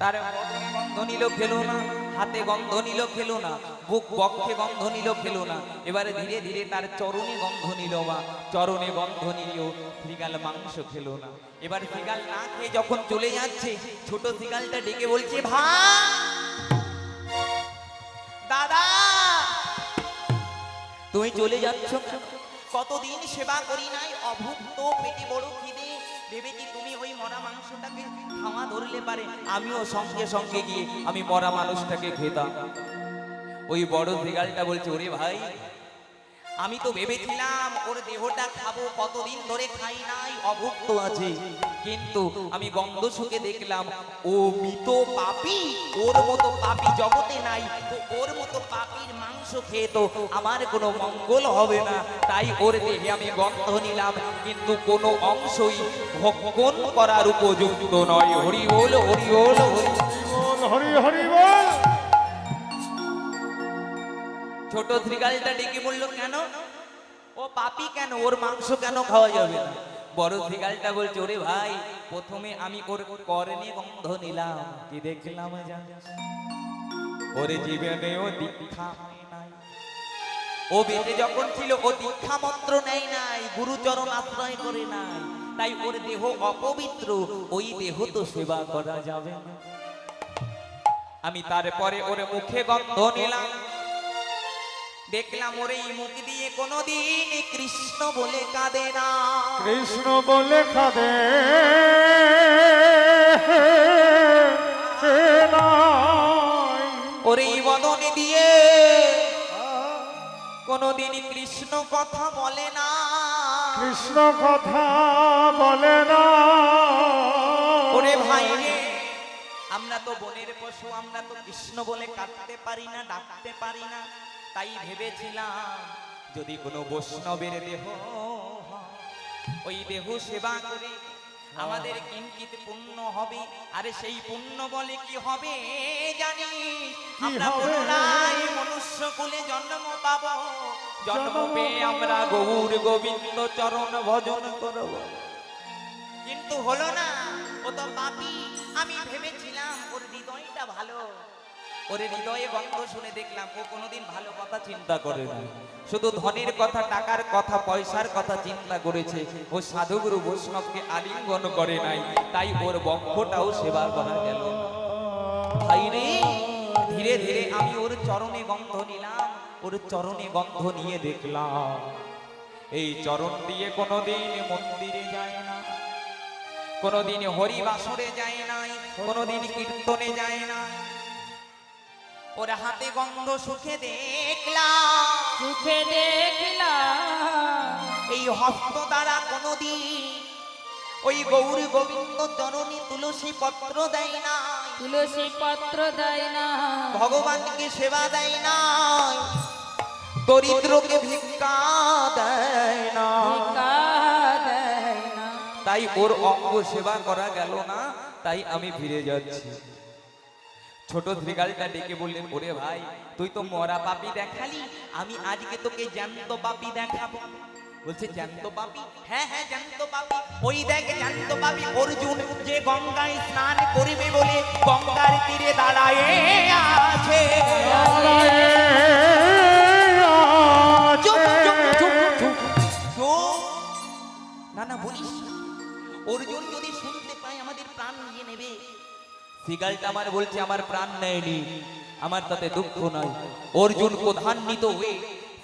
তার বদনে গন্ধ নিল, খেলো না। হাতে গন্ধ নিল, খেলো না। বুক বক্ষে গন্ধ নিল, খেলো না। এবারে ধীরে ধীরে তার চরণে গন্ধ নিল, বা চরণে গন্ধ নিল, শ্রীগাল মাংস খেলো না। এবার শ্রীগাল না খেয়ে যখন চলে যাচ্ছে, ছোট শ্রীগালটা ডেকে বলছে, ভাই দাদা তুমি চলে যাচ্ছ কেন? কতদিন সেবা করি নাই, অভুক্ত পেটে বড় খিদে, ভেবেছি তুমি ওই মরা মাংসটাকে খাওয়া ধরলে পারে, আমিও সঙ্গে সঙ্গে গিয়ে আমি মরা মানুষটাকে খেতাম। ওই বড় শ্রীগালটা বলছে, ওরে ভাই আমি তো ভেবেছিলাম ওর দেহটা খাবো, কতদিন ধরে খাই নাই, অভুক্ত আছে, কিন্তু আমি গন্ধ শুকে দেখলাম ও মৃত পাপী, ওর মতো পাপী জগতে নাই, তো ওর মতো পাপীর মাংস খেয়ে তো আমার কোনো মঙ্গল হবে না, তাই ওর দেহে আমি গন্ধ নিলাম, কিন্তু কোনো অংশই ভক্ষণ করার উপযুক্ত নয়। হরি বল, হরি বল, হরি বল, হরি হরি বল। ছোট শ্রীগালটা ডেকে বললো, কেন ও পাপী, কেন ওর মাংস কেন খাওয়া যাবে না? বড় শ্রীগালটা বলছে, ওরে ভাই প্রথমে আমি ওর কর্ণে গন্ধ নিলাম, কি দেখলাম জানিস? ওরে জীবনেও দীক্ষা হয় নাই, ও বেঁচে যখন ছিল ও দীক্ষা মন্ত্র নেয় নাই, গুরুচরণ আশ্রয় করে নাই, তাই ওর দেহ অপবিত্র, ওই দেহ তো সেবা করা যাবে না। আমি তারপরে ওর মুখে গন্ধ নিলাম, দেখলাম ওরে এই মুখ দিয়ে কোনদিন কৃষ্ণ বলে কাঁদে না, কৃষ্ণ বলে কাঁদে নাই। ওরে এই বদনে দিয়ে কোনদিন কৃষ্ণ কথা বলে না, কৃষ্ণ কথা বলে না। ওরে ভাই রে, আমরা তো বনের পশু, আমরা তো কৃষ্ণ বলে কাঁদতে পারি না, ডাকতে পারি না, তাই ভেবেছিলাম যদি কোনো বৈষ্ণবের দেহ হয়, ওই দেহ সেবা করে আমাদের কিঞ্চিত পুণ্য হবে, আরে সেই পুণ্য বলে কি হবে জানিস? আমরা হবে? পুনরায় মনুষ্য কুলে জন্ম পাবো, জন্ম পেয়ে আমরা গৌর গোবিন্দ চরণ ভজন করব, কিন্তু হলো না, ও তো পাপী। আমি ভেবেছিলাম ওর হৃদয়টা ভালো, ওর হৃদয়ে গন্ধ শুনে দেখলাম ও কোনোদিন ভালো কথা চিন্তা করে না, শুধু ধনের কথা, টাকার কথা, পয়সার কথা চিন্তা করেছে, ও সাধুগুরু বৈষ্ণবকে আলিঙ্গন করে নাই, তাই ওর বক্ষটাও সেবা করা গেল না। ভাই রে, ধীরে ধীরে আমি ওর চরণে গন্ধ নিলাম, ওর চরণে গন্ধ নিয়ে দেখলাম এই চরণ দিয়ে কোনোদিন মন্দিরে যায় না, কোনোদিন হরিবাসরে যায় নাই, কোনোদিন কীর্তনে যায় না, ওর হাতে গন্ধ সুখে দেখলাম, সুখে দেখলাম এই হস্ত দ্বারা কোনোদিন ওই গৌর গোবিন্দ চরণে তুলসী পত্র দেয় না, তুলসী পত্র দেয় না, ভগবানকে সেবা দেয় না, দরিদ্রকে ভিক্ষা দেয় না, ভিক্ষা দেয় না। তাই ওর অঙ্গ সেবা করা গেল না, তাই আমি ফিরে যাচ্ছি। ছোট শ্রীগালটা ডেকে বললেন, ওরে ভাই তুই তো মরা পাপী দেখালি, আমি আজকে তোকে জ্যান্ত পাপী দেখাবো। বলছে জ্যান্ত পাপী? হ্যাঁ হ্যাঁ জ্যান্ত পাপী। ওই দেখ জ্যান্ত পাপী অর্জুন, যে গঙ্গায় স্নান করিবে বলে গঙ্গার তীরে দাঁড়ায় আছে। চুপ, চুপ, চুপ, চুপ, চুপ। না না বলিস না। অর্জুন যদি শুনতে পায় আমাদের প্রাণ নিয়ে নেবে। শ্রীগালটা আমার বলছে আমার প্রাণ নেয়নি, আমার তাতে দুঃখ নাই। অর্জুন ক্রোধান্বিত হয়ে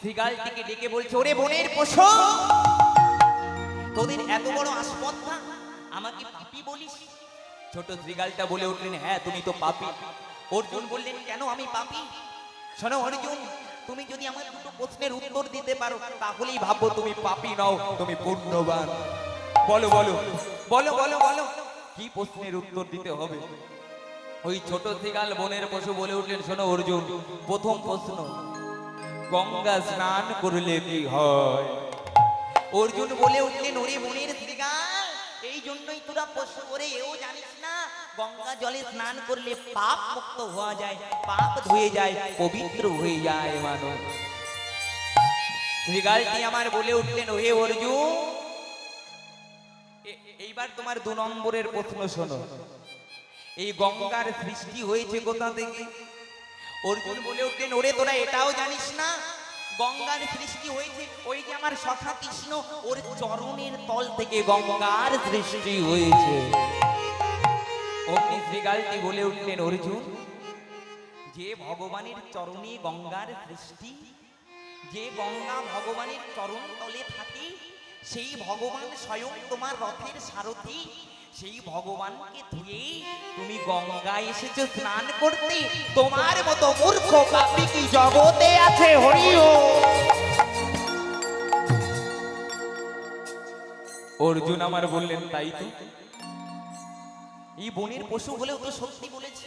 শ্রীগালটিকে ডেকে বলছে, ওরে বনের পশু, তোদের এত বড় আসপদ্ধা, আমাকে পাপী বলিস? ছোট শ্রীগালটা বলে উঠলেন, হ্যাঁ তুমি তো পাপী। অর্জুন বললেন, কেন আমি পাপী? শোনো অর্জুন, তুমি যদি আমার দুটো প্রশ্নের উত্তর দিতে পারো তাহলেই ভাববো তুমি পাপী নও, তুমি পুণ্যবান। বলো বলো বলো বলো বলো, কি প্রশ্নের উত্তর দিতে হবে? ওই ছোট শ্রীগাল বনের পশু বলে উঠলেন, শোনো অর্জুন, প্রথম প্রশ্ন, গঙ্গা স্নান করলে কি হয়? অর্জুন বলে উঠলেন, ওরে বনের শ্রীগাল, এই জন্যই তোরা প্রশ্ন করে এও জানিস না গঙ্গা জলে স্নান করলে পাপ মুক্ত হওয়া যায়, পাপ ধুয়ে যায়, পবিত্র হয়ে যায় মানুষ। শ্রীগালটি আমার বলে উঠলেন, ওহে অর্জুন, এইবার তোমার 2 নম্বরের প্রশ্ন শোনো, এই গঙ্গার সৃষ্টি হয়েছে কোথা থেকে? অর্জুন বলে উঠলেন, ওরে তোরা এটাও জানিস না গঙ্গার সৃষ্টি হয়েছে ওই যে আমার সখা কৃষ্ণ, ওর চরণের তল থেকে গঙ্গার সৃষ্টি হয়েছে। অগ্নি শ্রীগালটি বলে উঠলেন, অর্জুন, যে ভগবানের চরণে গঙ্গার সৃষ্টি, যে গঙ্গা ভগবানের চরণ তলে থাকে, সেই ভগবান স্বয়ং তোমার রথের সারথি। সেই ভগবানকে ধুয়ে তুমি গঙ্গায় এসেছো স্নান করতে। তোমার মতো মূর্খ পাপী কি জগতে আছে? হরিও অর্জুন আমার বললেন, তাই তো। এই বনের পশু হলেও তো সত্যি বলেছে।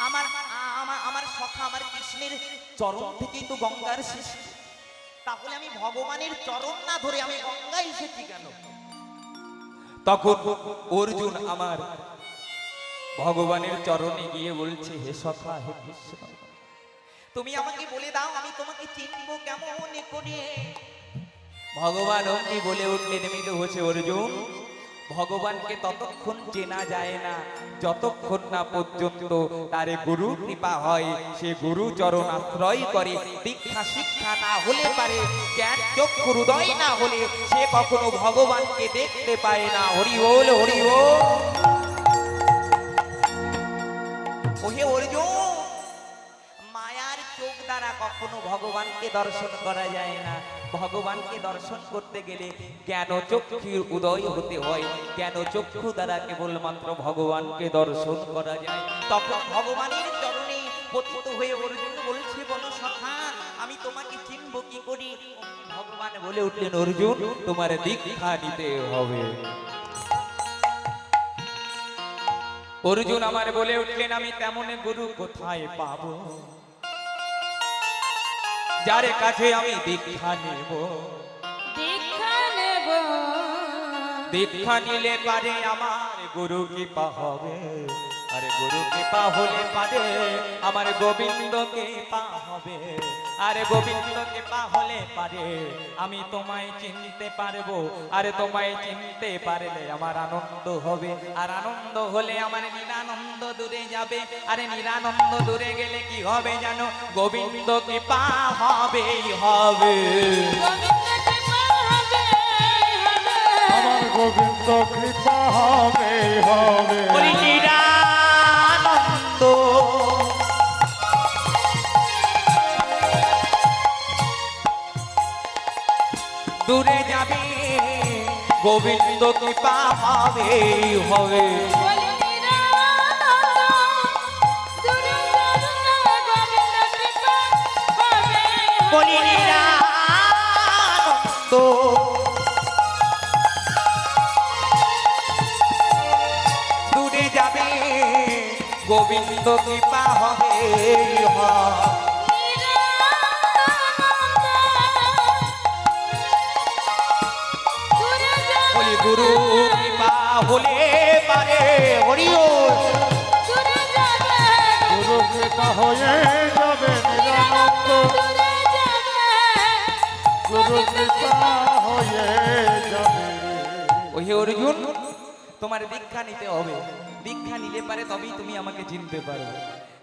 আমার আমার সখা আমার কৃষ্ণের চরণ থেকেই তো গঙ্গার সৃষ্টি। তাহলে আমি ভগবানের চরণ না ধরে আমি গঙ্গায় এসেছি কেন? তখন অর্জুন আমার ভগবানের চরণে গিয়ে বলছে, হে সখা, হে কৃষ্ণ, তুমি আমাকে বলে দাও আমি তোমাকে চিনবো কেমন করে? ভগবান অমনি বলে উঠলেন, মিল হচ্ছে অর্জুন, ভগবানকে ততক্ষণ চেনা যায় না যতক্ষণ না পর্যন্ত তার গুরু কৃপা হয়, সে গুরু চরণ আশ্রয় করে। দীক্ষা শিক্ষা না হলে পারে, জ্ঞান চক্ষু হৃদয় না হলে সে কখনো ভগবানকে দেখতে পায় না। হরি বল, হরি বল। ওহে অর্জুন, মায়ার চোখ দ্বারা কখনো ভগবানকে দর্শন করা যায় না। ভগবানকে দর্শন করতে গেলে জ্ঞান চক্ষুর উদয় হতে হয়। জ্ঞান চক্ষু দ্বারা কেবলমাত্র ভগবানকে দর্শন করা যায়। তখন ভগবানের চরণে পতিত হয়ে অর্জুন বলছে, বলো সখা আমি তোমাকে চিনবো কি করি? ভগবান বলে উঠলেন, অর্জুন, তোমার দীক্ষা নিতে হবে। অর্জুন আমার বলে উঠলেন, আমি তেমন গুরু কোথায় পাবো যার কাছে আমি দীক্ষা নেব? দীক্ষা নেব, দীক্ষা নিলে পারে আমার গুরু কৃপা হবে, আরে গুরু কৃপা হলে পারে আমার গোবিন্দ কৃপা হবে, আরে গোবিন্দ কৃপা হলে পারে আমি তোমায় চিনতে পারবো, আরে তোমায় চিনতে পারলে আমার আনন্দ হবে, আর আনন্দ হলে আমার নিরানন্দ দূরে যাবে, আরে নিরানন্দ দূরে গেলে কি হবে জানো? গোবিন্দ কৃপা হবেই হবে। গোবিন্দ কৃপা হবে, হবে। আমার গোবিন্দ কৃপা হবে হবে। বলি নিরানন্দ দূরে যাবে, গোবিন্দ কৃপা হবেই হবে। বলি নিরানন্দ, দূরে যাবে, গোবিন্দ কৃপা হবে, বলি হবে। নিরানন্দ দূরে যাবে, গোবিন্দ কৃপা হবেই হবে। বলি গুরু কৃপা হলে পারে, হরিও গুরু কৃপা হয়ে যাবে নিরানন্দ। গুরু কৃপা হয়ে যাবে। ওই হে অর্জুন, তোমার দীক্ষা নিতে হবে। দীক্ষা নিলে পারে তবেই তুমি আমাকে চিনতে পারবে।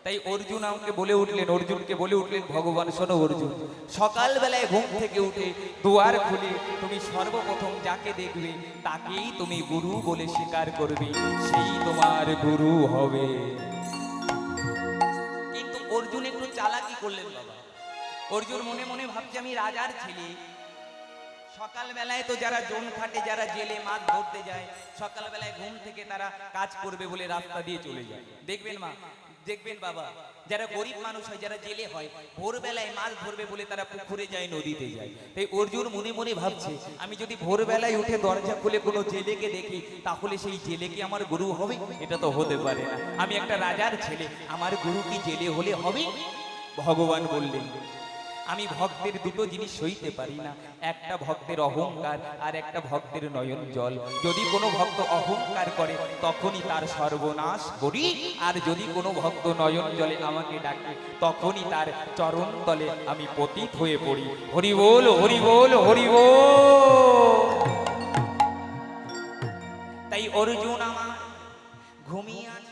তাই অর্জুন আমাকে বলে উঠলেন, অর্জুনকে বলে উঠলেন ভগবান, শোনো অর্জুন, সকালবেলায় ঘুম থেকে উঠে দুয়ার খুলে তুমি সর্বপ্রথম যাকে দেখবে তাকেই তুমি গুরু বলে স্বীকার করবে, সেই তোমার গুরু হবে। কিন্তু অর্জুন একটু চালাকি করলেন বাবা। অর্জুন মনে মনে ভাবছে আমি রাজার ছেলে। সকালবেলায় তো যারা জোন খাটে, যারা জেলে মাছ ধরতে যায়, সকালবেলায় ঘুম থেকে তারা কাজ করবে বলে রাস্তা দিয়ে চলে যায়। দেখবেন মা, দেখবেন বাবা, যারা গরিব মানুষ হয়, যারা জেলে হয়, ভোরবেলায় মাছ ধরবে বলে তারা পুকুরে যায়, নদীতে যায়। তাই অর্জুন মনে মনে ভাবছে আমি যদি ভোরবেলায় উঠে দরজা খুলে কোনো জেলেকে দেখি, তাহলে সেই জেলে কি আমার গুরু হবে? এটা তো হতে পারে না। আমি একটা রাজার ছেলে, আমার গুরু কি জেলে হলে হবে? ভগবান বললেন আমি ভক্তের দুটো জিনিস সইতে পারি না, একটা ভক্তের অহংকার আর একটা ভক্তের নয়ন জল। যদি কোনো ভক্ত অহংকার করে তখনই তার সর্বনাশ করি, আর যদি কোনো ভক্ত নয়ন জলে আমাকে ডাকে তখনই তার চরণ তলে আমি পতিত হয়ে পড়ি। হরি বল, হরি বল, হরি বল। তাই অর্জুন আমার ঘুমিয়ে আছে,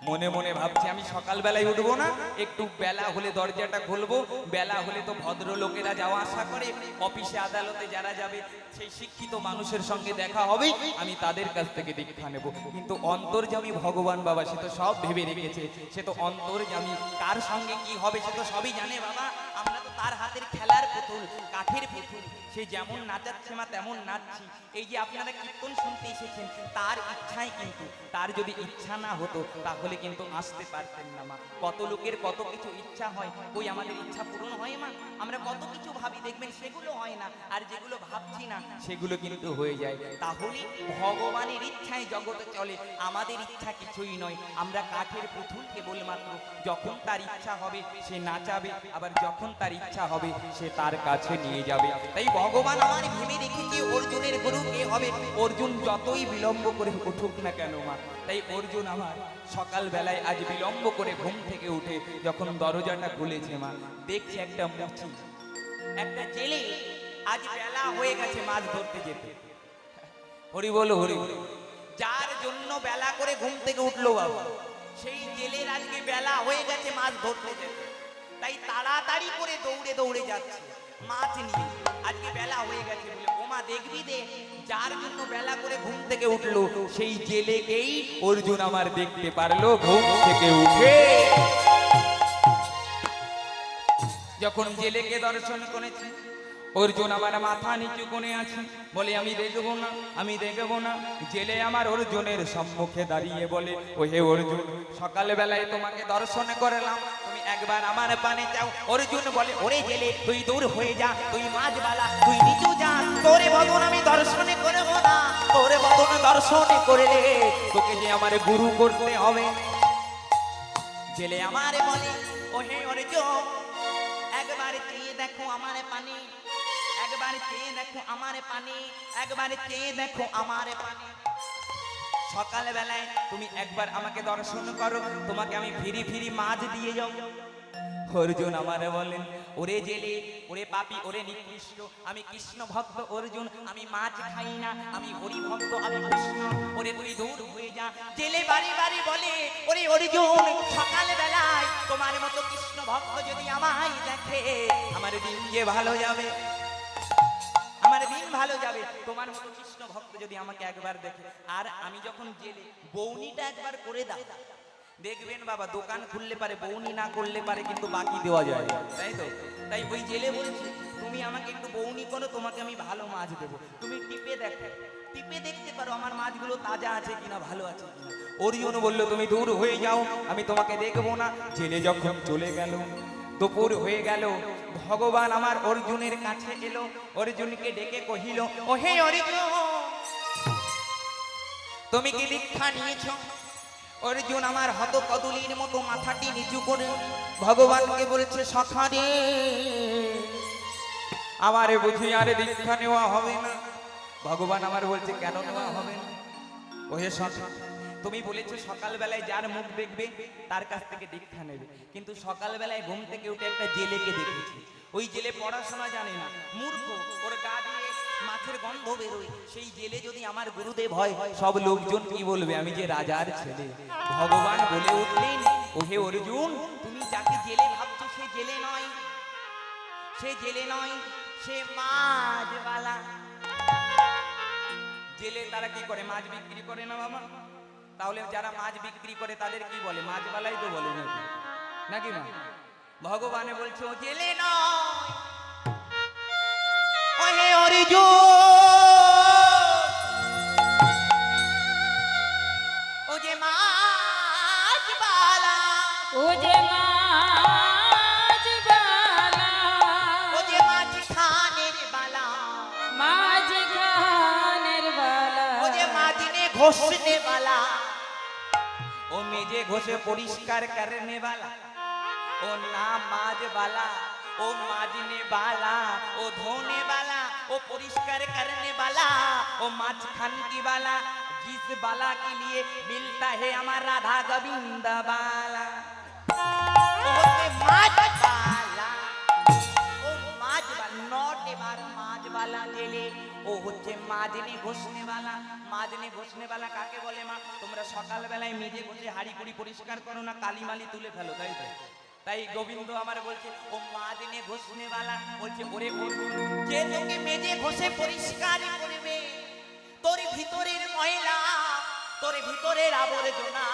মনে মনে ভাবছে আমি সকালবেলায় উঠবো না, একটু বেলা হলে দরজাটা খুলবো। বেলা হলে তো ভদ্রলোকেরা যাওয়া আসা করে, অফিসে আদালতে যারা যাবে সেই শিক্ষিত মানুষের সঙ্গে দেখা হবে, আমি তাদের কাছ থেকে দীক্ষা নেব। কিন্তু অন্তর্যামী ভগবান বাবা সে তো সব ভেবে রেখেছে, সে তো অন্তর্যামী, কার সঙ্গে কি হবে সে তো সবই জানে বাবা। আমরা তো তার হাতের খেলার পুতুল, কাঠের পুতুল, সে যেমন নাচাচ্ছে মা তেমন নাচছি। এই যে আপনারা কীর্তন শুনতে এসেছেন তার ইচ্ছাই, কিন্তু তার যদি ইচ্ছা না হতো তাহলে কিন্তু আসতে পারতেন না মা। কত লোকের কত কিছু ইচ্ছা হয়, ওই আমাদের ইচ্ছা পূরণ হয় মা। আমরা কত কিছু ভাবি, দেখবেন সেগুলো হয় না, আর যেগুলো ভাবছি না সেগুলো কিন্তু হয়ে যায়। তাহলে ভগবানের ইচ্ছায় জগতে চলে, আমাদের ইচ্ছা কিছুই নয়। আমরা কাঠের পুতুল কেবলমাত্র, যখন তার ইচ্ছা হবে সে নাচাবে, আবার যখন তার ইচ্ছা হবে সে তার কাছে নিয়ে যাবে। তাই ভগবান আমার ভেবে রেখেছে অর্জুনের গুরু কে হবে। অর্জুন যতই বিলম্ব করে উঠুক না কেন মা, তাই অর্জুন আমার সকালবেলায় আজ বিলম্ব করে ঘুম থেকে উঠে যখন দরজাটা খুলেছে মা, দেখছে একটা মুচি, একটা জেলে আজ বেলা হয়ে গেছে মাছ ধরতে যেতে। হরি বল, হরি বল। যার জন্য বেলা করে ঘুম থেকে উঠলো বাবা, সেই জেলের আজকে বেলা হয়ে গেছে মাছ ধরতে যেতে। তাই তাড়াতাড়ি করে দৌড়ে দৌড়ে যাচ্ছে মাছ নিয়ে, আজকে বেলা হয়ে গেছে বলে। ওমা দেখবি দে, যার জন্য বেলা করে ঘুম থেকে উঠলো সেই জেলেকেই অর্জুন আমার দেখতে পারলো ঘুম থেকে উঠে। যখন জেলেকে দর্শন করেছে অর্জুন আমার মাথা নিচু করে আছে, বলে আমি দেখবো না, আমি দেখবো না। জেলে আমার অর্জুনের সম্মুখে দাঁড়িয়ে বলে ও হে অর্জুন, সকালবেলায় তোমাকে দর্শন করলাম, তুমি একবার আমার পানে যাও। অর্জুন বলে ওরে জেলে তুই দূর হয়ে যা, তুই মাঝবালা, তুই নিচু যা, তোরে বদন আমি দর্শনে করবো না। তোরে বদন দর্শনে করলে তোকে যে আমার গুরু করতে হবে। জেলে আমারে বলে ও হে অর্জুন, একবার চেয়ে দেখো আমার পানে, একবার চেয়ে দেখো আমার পানে, একবার চেয়ে দেখো আমার পানে। সকালবেলায় তুমি একবার আমাকে দর্শন করো, তোমাকে আমি ফিরি ফিরি মাছ দিয়ে যাও। অর্জুন আমারে বলেন ওরে জেলে, ওরে পাপী, ওরে নিকৃষ্ট, আমি কৃষ্ণ ভক্ত অর্জুন, আমি মাছ খাই না, আমি হরি ভক্ত, আমি কৃষ্ণ, ওরে তুই দূর হয়ে যা। জেলে বাড়ি বাড়ি বলে ওরে অর্জুন, সকালবেলায় তোমার মতো কৃষ্ণ ভক্ত যদি আমায় দেখে আমার দিন যে ভালো যাবে, আমার দিন ভালো যাবে। তোমার মতো কৃষ্ণ ভক্ত যদি আমাকে একবার দেখে, আর আমি যখন জেলে বৌনিটা একবার করে দাও, দেখবেন বাবা দোকান খুললে পারে, বৌনি না করলে পারে কিন্তু বাকি দেওয়া যায়, তাই তো? তাই ওই জেলে বলছে তুমি আমাকে একটু বৌনি করো, তোমাকে আমি ভালো মাছ দেবো। তুমি টিপে দেখো, টিপে দেখতে পারো আমার মাছগুলো তাজা আছে কিনা, ভালো আছে কিনা। অর্জুন বললো তুমি দূর হয়ে যাও, আমি তোমাকে দেখবো না। জেলে যখন চলে গেল, দুপুর হয়ে গেল, ভগবান আমার অর্জুনের কাছে এলো, অর্জুনকে ডেকে কহিল ও হে অর্জুন, তুমি কি দীক্ষা নিয়েছো? অর্জুন আমার হতকদলির মতো মাথাটি নিচু করে ভগবানকে বলছে সখা রে, আমারে বুঝি আরে দীক্ষা নেওয়া হবে না। ভগবান আমার বলছে কেন নেওয়া হবে না? ওহে সখা, তুমি বলেছো সকালবেলায় যার মুখ দেখবে তার কাছ থেকে দীক্ষা নেবে, কিন্তু সকালবেলায় ঘুম থেকে উঠে একটা জেলেকে দেখেছি, ওই জেলে পড়াশোনা জানে না, মূর্খ, ওর গা দিয়ে মাছের গন্ধ বেরোয়। সেই জেলে যদি আমার গুরুদেব হয় সব লোকজন কি বলবে আমি যে রাজার ছেলে। ভগবান বলে উঠলেন ওহে অর্জুন, তুমি যাকে জেলে ভাবছো সে জেলে নয়, সে জেলে নয়, সে মাছওয়ালা। জেলে তারা কি করে? মাছ বিক্রি করে না বাবা? তাহলে যারা মাছ বিক্রি করে তাদের কি বলে? মাছওয়ালাই তো বলে নাকি, নাকি মা? ভগবানে বলছে ও জেলে না ওহে অর্জুন ও যে মাছবালা ও যে মাঝবালা ও যে মাঝখানের বালা মাঝখানের বালা ও যে মাঝনে ঘষতে বালা ও মেজে ঘষে পরিষ্কার করনে वाला ও নাম মাজ वाला ও মাজনে वाला ও ধোনে বালা ও পরিষ্কার করনে বালা ओ माछखान की वाला जिस बाला के लिए मिलता है हमारा राधा गोविंद बाला ও হচ্ছে মাছবালা ও মাছবালা নট এবার মাছবালা জেলে ও হচ্ছে মাজনে ঘষনে वाला মাজনে ঘষনে वाला কাকে বলে মা তোমরা সকাল বেলায় মেজে ঘষে হাড়ি কুড়ি পরিষ্কার করো না কালি মালি তুলে ফেলো তাই তো তাই গোবিন্দ আমার বলছে ও মাজনে ঘষনে वाला বলছে ওরে অর্জুন যে তোকে মেজে ঘষে পরিষ্কার করবে তোর ভিতরের ময়লা তোর ভিতরের আবর্জনা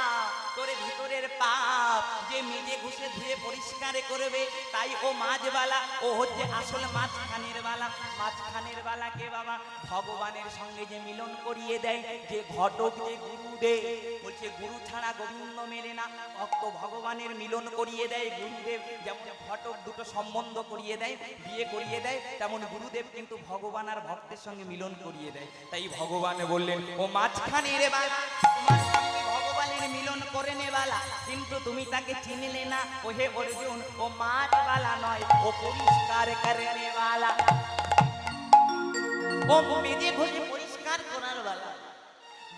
তোর ভিতরের পাপ যে মেজে ঘষে ধুয়ে পরিষ্কার করবে তাই ও মাছবালা ও হচ্ছে আসল মাছখানের বালা মাঝখানের বালাকে বাবা ভগবানের সঙ্গে যে মিলন করিয়ে দেয় যে ঘটক যে গুরুদেব বলছে গুরু ছাড়া গোবিন্দ মেলে না ভক্ত ভগবানের মিলন করিয়ে দেয় গুরুদেব যেমন ঘটক দুটো সম্বন্ধ করিয়ে দেয় বিয়ে করিয়ে দেয় তেমন গুরুদেব কিন্তু ভগবান আর ভক্তের সঙ্গে মিলন করিয়ে দেয় তাই ভগবান বললেন ও মাঝখানের বালা তোমার সঙ্গে ভগবানের মিলন করে নেবালা কিন্তু তুমি তাকে চিনলে না ও হে অর্জুন ও মাছবালা নয় ও পরিষ্কার করে নেবালা ও মেজে ঘষে পরিষ্কার করার বালা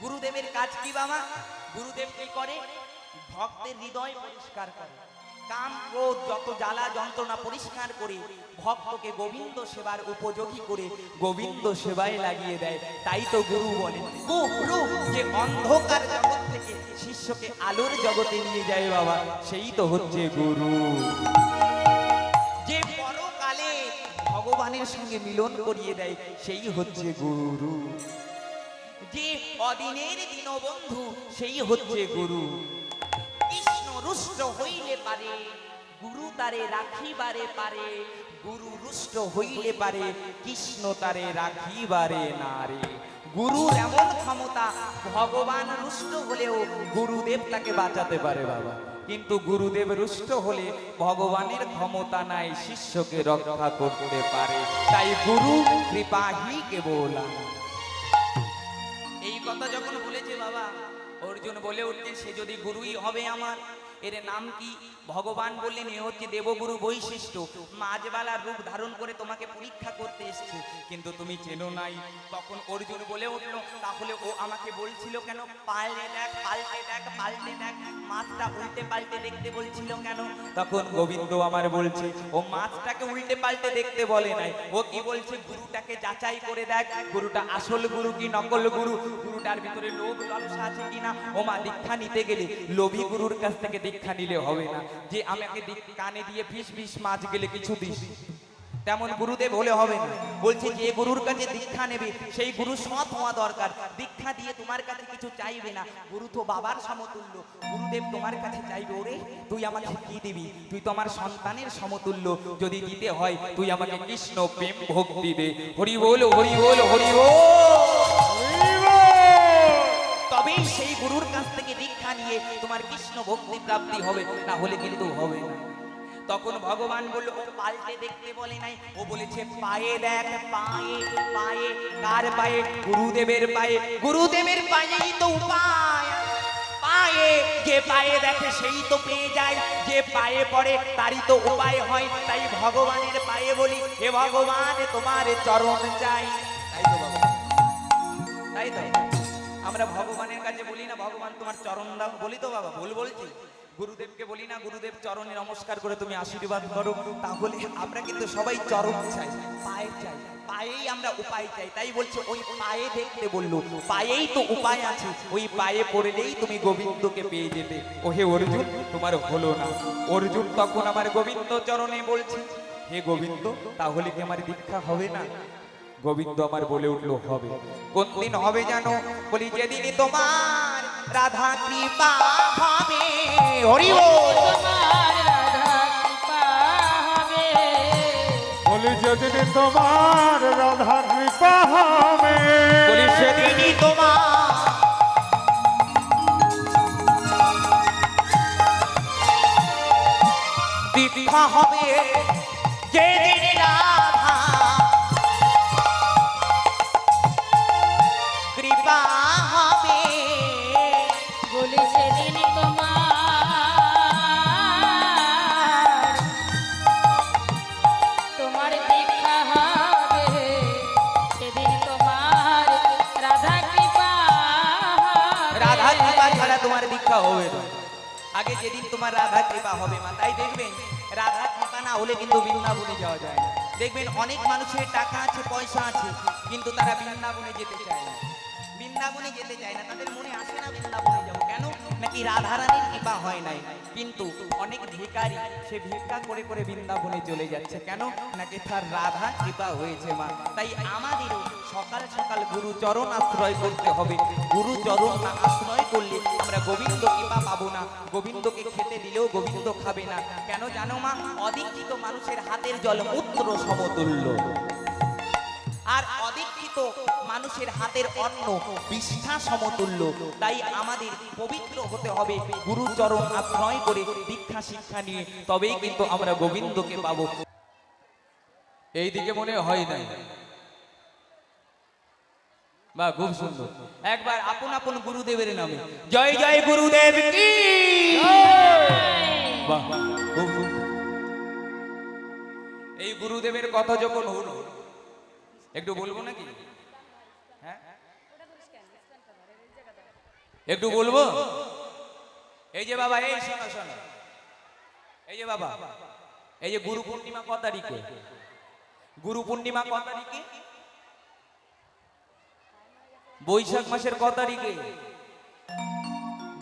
গুরুদেবের কাজ কি বাবা গুরুদেব কি করে ভক্তের হৃদয় পরিষ্কার করে কাম ক্রোধ যত জ্বালা যন্ত্রণা পরিষ্কার করে ভক্তকে গোবিন্দ সেবার উপযোগী করে গোবিন্দ সেবায় লাগিয়ে দেয় তাই তো গুরু বলে গুরু যে অন্ধকার জগৎ থেকে শিষ্যকে আলোর জগতে নিয়ে যায় বাবা সেই তো হচ্ছে গুরু যে পরকালে ভগবানের সঙ্গে মিলন করিয়ে দেয় সেই হচ্ছে গুরু যে অদিনের দীনবন্ধু সেই হচ্ছে গুরু কৃষ্ণ রুষ্ট হইলে পারে গুরু তারে রাখিবারে পারে গুরু রুষ্ট হইলে পারে কৃষ্ণ তারে রাখিবারে নারে গুরুর এমন ক্ষমতা ভগবান রুষ্ট হলেও গুরুদেব তাকে বাঁচাতে পারে বাবা কিন্তু গুরুদেব রুষ্ট হলে ভগবানের ক্ষমতা নাই শিষ্যকে রক্ষা করতে পারে তাই গুরু কৃপাহি কেবল এই কথা যখন বলেছে বাবা অর্জুন বলে উঠছে সে যদি গুরুই হবে আমার এর নাম কি ভগবান বললেন এ হচ্ছে দেবগুরু বৈশিষ্ট্য মাঝবালার রূপ ধারণ করে তোমাকে পরীক্ষা করতে এসেছে কিন্তু তুমি চেনো নাই তখন অর্জুন বলে উঠলো তাহলে ও আমাকে বলছিল কেন পাল্টে দেখ পাল্টে দেখ পাল্টে দেখ মাছটা উল্টে পাল্টে দেখতে বলছিল কেন তখন গোবিন্দ আমার বলছে ও মাছটাকে উল্টে পাল্টে দেখতে বলে নাই ও কি বলছে গুরুটাকে যাচাই করে দেখ গুরুটা আসল গুরু কি নকল গুরু গুরুটার ভিতরে লোভ লালসা আছে কিনা ও মা দীক্ষা নিতে গেলে লোভী গুরুর কাছ থেকে দীক্ষা নিলে হবে না যে আমাকে কানে দিয়ে ফিস মাছ গেলে কিছু দিস তেমন গুরুদেব হলে হবে না বলছে যে গুরুর কাছে দীক্ষা নেবে সেই গুরু সৎ হওয়া দরকার দীক্ষা দিয়ে তোমার কাছে কিছু চাইবে না গুরু তো বাবার সমতুল্য গুরুদেব তোমার কাছে চাইবে ওরে তুই আমাকে কি দিবি তুই তো আমার সন্তানের সমতুল্য যদি দিতে হয় তুই আমাকে কৃষ্ণ প্রেম ভক্তি দে হরি বল হরি বল হরি বল তবেই সেই গুরুর কাছ থেকে দীক্ষা নিয়ে তোমার কৃষ্ণ ভক্তি প্রাপ্তি হবে না হলে কিন্তু হবে না তখন ভগবান বলল ও পাল্টে দেখতে বলে নাই ও বলেছে পায়ে দেখ পায়ে পায়ে কার পায়ে গুরুদেবের পায়েই তো উপায় পায়ে যে পায়ে দেখে সেই তো পেয়ে যায় যে পায়ে পড়ে তারই তো উপায় হয় তাই ভগবানের পায়ে বলি হে ভগবান তোমার চরণ চাই তাই তো বাবা তাই তো আমরা ভগবানের কাছে বলি না ভগবান তোমার চরণ দাও বলি তো বাবা বলছি গুরুদেবকে বলি না গুরুদেব চরণে নমস্কার করে তুমি আশীর্বাদ করো তাহলে আমরা কিন্তু সবাই চরণ চাই পায়ে চাই পায়েই আমরা উপায় চাই তাই বলছে ওই পায়ে দেখতে বললো পায়েই তো উপায় আছে ওই পায়ে পড়লেই তুমি গোবিন্দকে পেয়ে যেতে ও হে অর্জুন তোমার হলো না অর্জুন তখন আমার গোবিন্দ চরণে বলছে হে গোবিন্দ তাহলে কি আমার দীক্ষা হবে না গোবিন্দ আমার বলে উঠলো হবে কোন দিন হবে জানো বলি যেদিন তোমার রাধা কৃপা হবে হরি বল তোমার রাধা কৃপা যেদিন তোমার রাধা কৃপা হবে বলি সেদিন সেদিনই তোমার দীক্ষা হবে, যেদিন রাধা কৃপা হবে। বলি সেদিন তোমার দীক্ষা হবে, সেদিন তোমার রাধা কৃপা হবে। রাধা কৃপা ছাড়া তোমার দীক্ষা হবে না। আগে যেদিন তোমার রাধা কৃপা হবে মা, তাই দেখবেন রাধা কৃপা না হলে কিন্তু বৃন্দাবনে যাওয়া যায় না। দেখবেন অনেক মানুষের টাকা আছে, পয়সা আছে, কিন্তু তারা বৃন্দাবনে যেতে চায় না। বৃন্দাবনে যেতে চায় না, তাদের মনে আসে না বৃন্দাবনে যাবো কেন, নাকি রাধারানীর কৃপা হয় নাই। কিন্তু অনেক ভিখারি সে ভিক্ষা করে করে বৃন্দাবনে চলে যাচ্ছে, কেন, নাকি তার রাধা কৃপা হয়েছে মা। তাই আমাদেরও সকাল সকাল গুরু চরণ আশ্রয় করতে হবে। গুরু চরণ না আশ্রয় করলে আমরা গোবিন্দ কৃপা পাবো না। গোবিন্দকে খেতে দিলেও গোবিন্দ খাবে না। কেন জানো মা, অদীক্ষিত মানুষের হাতের জল মূত্র সমতুল্য, আর অদীক্ষিত মানুষের হাতের অন্ন বিষ্ঠা সমতুল্য। তাই আমাদের পবিত্র হতে হবে, গুরুচরণ আশ্রয় করে দীক্ষা শিক্ষা নিয়ে, তবেই কিন্তু আমরা গোবিন্দকে পাবো। এইদিকে মনে হয় নাই বা খুব সুন্দর। একবার আপন আপন গুরুদেবের নামে জয় জয় গুরুদেব কি। বাহ, খুব সুন্দর। এই গুরুদেবের কথা যখন হলো একটু বলবো নাকি? হ্যাঁ, একটু বলবো। এই যে বাবা, এই শোনো শোনো, এই যে বাবা, এই যে গুরু পূর্ণিমা ক তারিখে? গুরু পূর্ণিমা ক তারিখে? বৈশাখ মাসের ক তারিখে?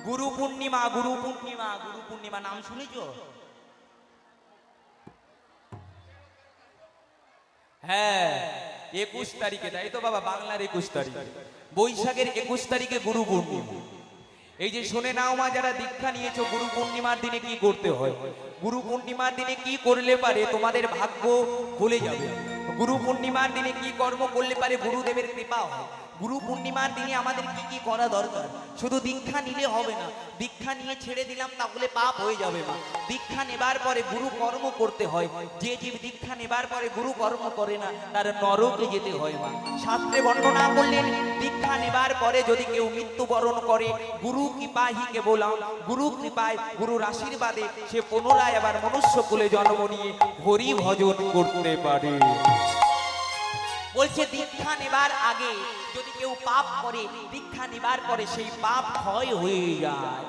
গুরু পূর্ণিমা, গুরু পূর্ণিমা, গুরু পূর্ণিমা নাম শুনেছো? হ্যাঁ, 21 তারিখে, তাই তো বাবা, বাংলার 21 তারিখ। বৈশাখের 21 তারিখে গুরু পূর্ণিমা। এই যে শুনে নাও মা, যারা দীক্ষা নিয়েছো, গুরু পূর্ণিমার দিনে কি করতে হয়। গুরু পূর্ণিমার দিনে কি করলে পারে তোমাদের ভাগ্য খুলে যাবে। গুরু পূর্ণিমার দিনে কি কর্ম করলে পারে গুরুদেবের কৃপা হয়। গুরু পূর্ণিমার দিনে আমাদের কি কি করা দরকার। শুধু দীক্ষা নিলে হবে না, দীক্ষা নিয়ে ছেড়ে দিলাম তাহলে পাপ হয়ে যাবে মা। দীক্ষা নেবার পরে গুরু কর্ম করতে হয়। যে জীব দীক্ষা নেবার পরে গুরু কর্ম করে না, তার নরকে যেতে হয় মা। শাস্ত্রে বর্ণনা করলেন, দীক্ষা নেবার পরে যদি কেউ মৃত্যুবরণ করে, গুরু কৃপাহি কেবলম, গুরু কৃপায়, গুরুর আশীর্বাদে সে পুনরায় আবার মনুষ্য কুলে জন্ম নিয়ে হরি ভজন করতে পারে। বলছে দীক্ষা নেবার আগে যদি কেউ পাপ করে, দীক্ষা নেবার পরে সেই পাপ ক্ষয় হয়ে যায়।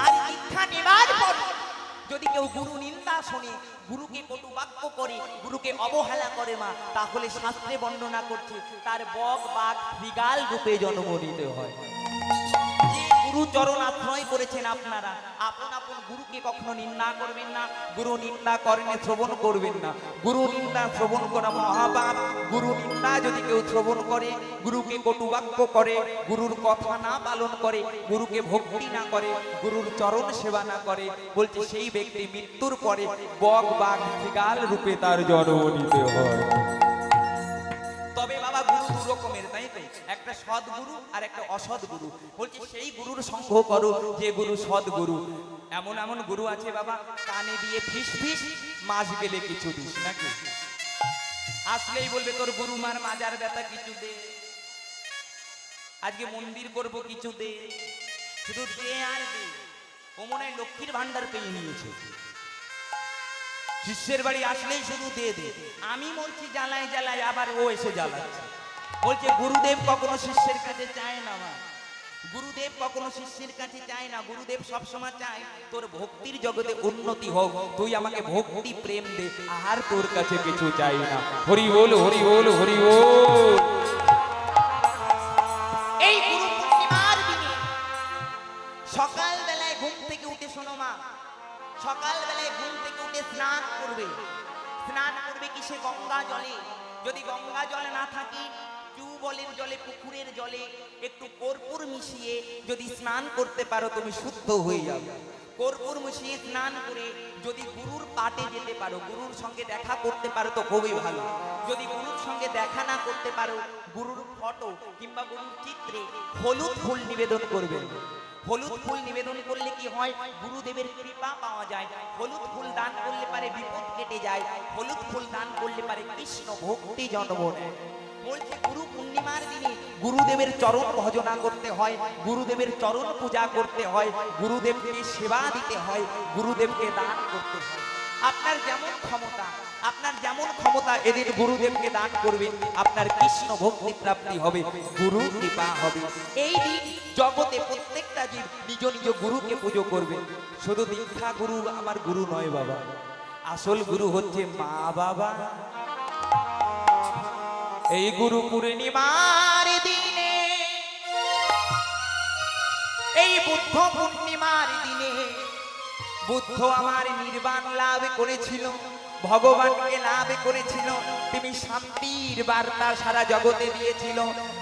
আর দীক্ষা নেবার পরে যদি কেউ গুরু নিন্দা শোনে, গুরুকে কটু বাক্য করে, গুরুকে অবহেলা করে মা, তাহলে শাস্ত্রে বর্ণনা করছে তার বক বাঘ বিগাল রূপে জন্ম নিতে হয়। যে গুরু চরণ আশ্রয় করেছেন আপনারা, আপন আপন গুরুকে কখনো নিন্দা করবেন না। গুরু নিন্দা করেন শ্রবণ করবেন না। গুরু নিন্দা শ্রবণ করা মহাপাপ। গুরু নিন্দা যদি কেউ শ্রবণ করে, গুরুকে কটু বাক্য করে, গুরুর কথা না পালন করে, গুরুকে ভক্তি না করে, গুরুর চরণ সেবা না করে, বলছে সেই ব্যক্তি মৃত্যুর পরে বক বাঘ বিগাল রূপে তার জন্ম নিতে হয়। তবে বাবা গুরু দু রকমের, তাই তো, একটা সদ্গুরু আর একটা অসৎগুরু। বলছে সেই গুরুর সঙ্গ করো যে গুরু সদ্গুরু। এমন এমন গুরু আছে বাবা, কানে দিয়ে ফিস ফিস, মাস গেলে কিছু দিস নাকি। আসলেই বলবে তোর গুরু মার মাজার ব্যথা কিছু দে, আজকে মন্দির করব কিছু দে, শুধু দে আর দে। ও মনে হয় লক্ষ্মীর ভান্ডার পেয়ে নিয়েছে। শিষ্যের বাড়ি আসলেই শুধু দে দে। আমি বলছি জ্বালায় জ্বালায়, আবার ও এসে জ্বালাচ্ছে। বলছে গুরুদেব কখনো শিষ্যের কাছে চায় না মা, গুরুদেব কখনো শিষ্যের কাছে চায় না। গুরুদেব সবসময় চায় তোর ভক্তির জগতে উন্নতি হোক, তুই আমাকে ভক্তি প্রেম দে, আর তোর কাছে কিছু চাই না। হরি বল, হরি বল, হরি বল। এই গুরু পূর্ণিমার দিনে সকাল বেলায় ঘুম থেকে উঠে, শোনো মা, সকাল বেলায় ঘুম থেকে উঠে স্নান করবে। স্নান করবে কিসে? গঙ্গা জলে। যদি গঙ্গা জল না থাকে, টিউবওয়েলের জলে পুকুরের জলে একটু কর্পূর মিশিয়ে যদি স্নান করতে পারো তুমি শুদ্ধ হয়ে যাবে। কর্পূর মিশিয়ে স্নান করে যদি গুরুর পাটে যেতে পারো, গুরুর সঙ্গে দেখা করতে পারো তো খুবই ভালো। যদি গুরুর সঙ্গে দেখা না করতে পারো, গুরুর ফটো কিংবা গুরুর চিত্রে হলুদ ফুল নিবেদন করবেন। হলুদ ফুল নিবেদন করলে কি হয়, গুরুদেবের কৃপা পাওয়া যায়। হলুদ ফুল দান করলে পারে বিপদ কেটে যায়। হলুদ ফুল দান করলে পারে কৃষ্ণ ভক্তি জন্ম নেয়। বলছে গুরু পূর্ণিমার দিনে গুরুদেবের চরণ ভজনা করতে হয়, গুরুদেবের চরণ পূজা করতে হয়, গুরুদেবকে সেবা দিতে হয়, গুরুদেবকে দান করতে হয়। আপনার যেমন ক্ষমতা এদিন গুরুদেবকে দান করবেন, আপনার কৃষ্ণ ভক্তি প্রাপ্তি হবে, গুরু কৃপা হবে। এই দিন জগতে প্রত্যেকটা জীব নিজ নিজ গুরুকে পুজো করবে। শুধু দীক্ষা গুরু আমার গুরু নয় বাবা, আসল গুরু হচ্ছে মা বাবা। এই গুরু পূর্ণিমার দিনে, এই বুদ্ধ পূর্ণিমার দিনে বুদ্ধ আমার নির্বাণ লাভ করেছিল, ভগবানকে লাভ করেছিল, তিনি শান্তির বার্তা সারা জগতে দিয়েছিল।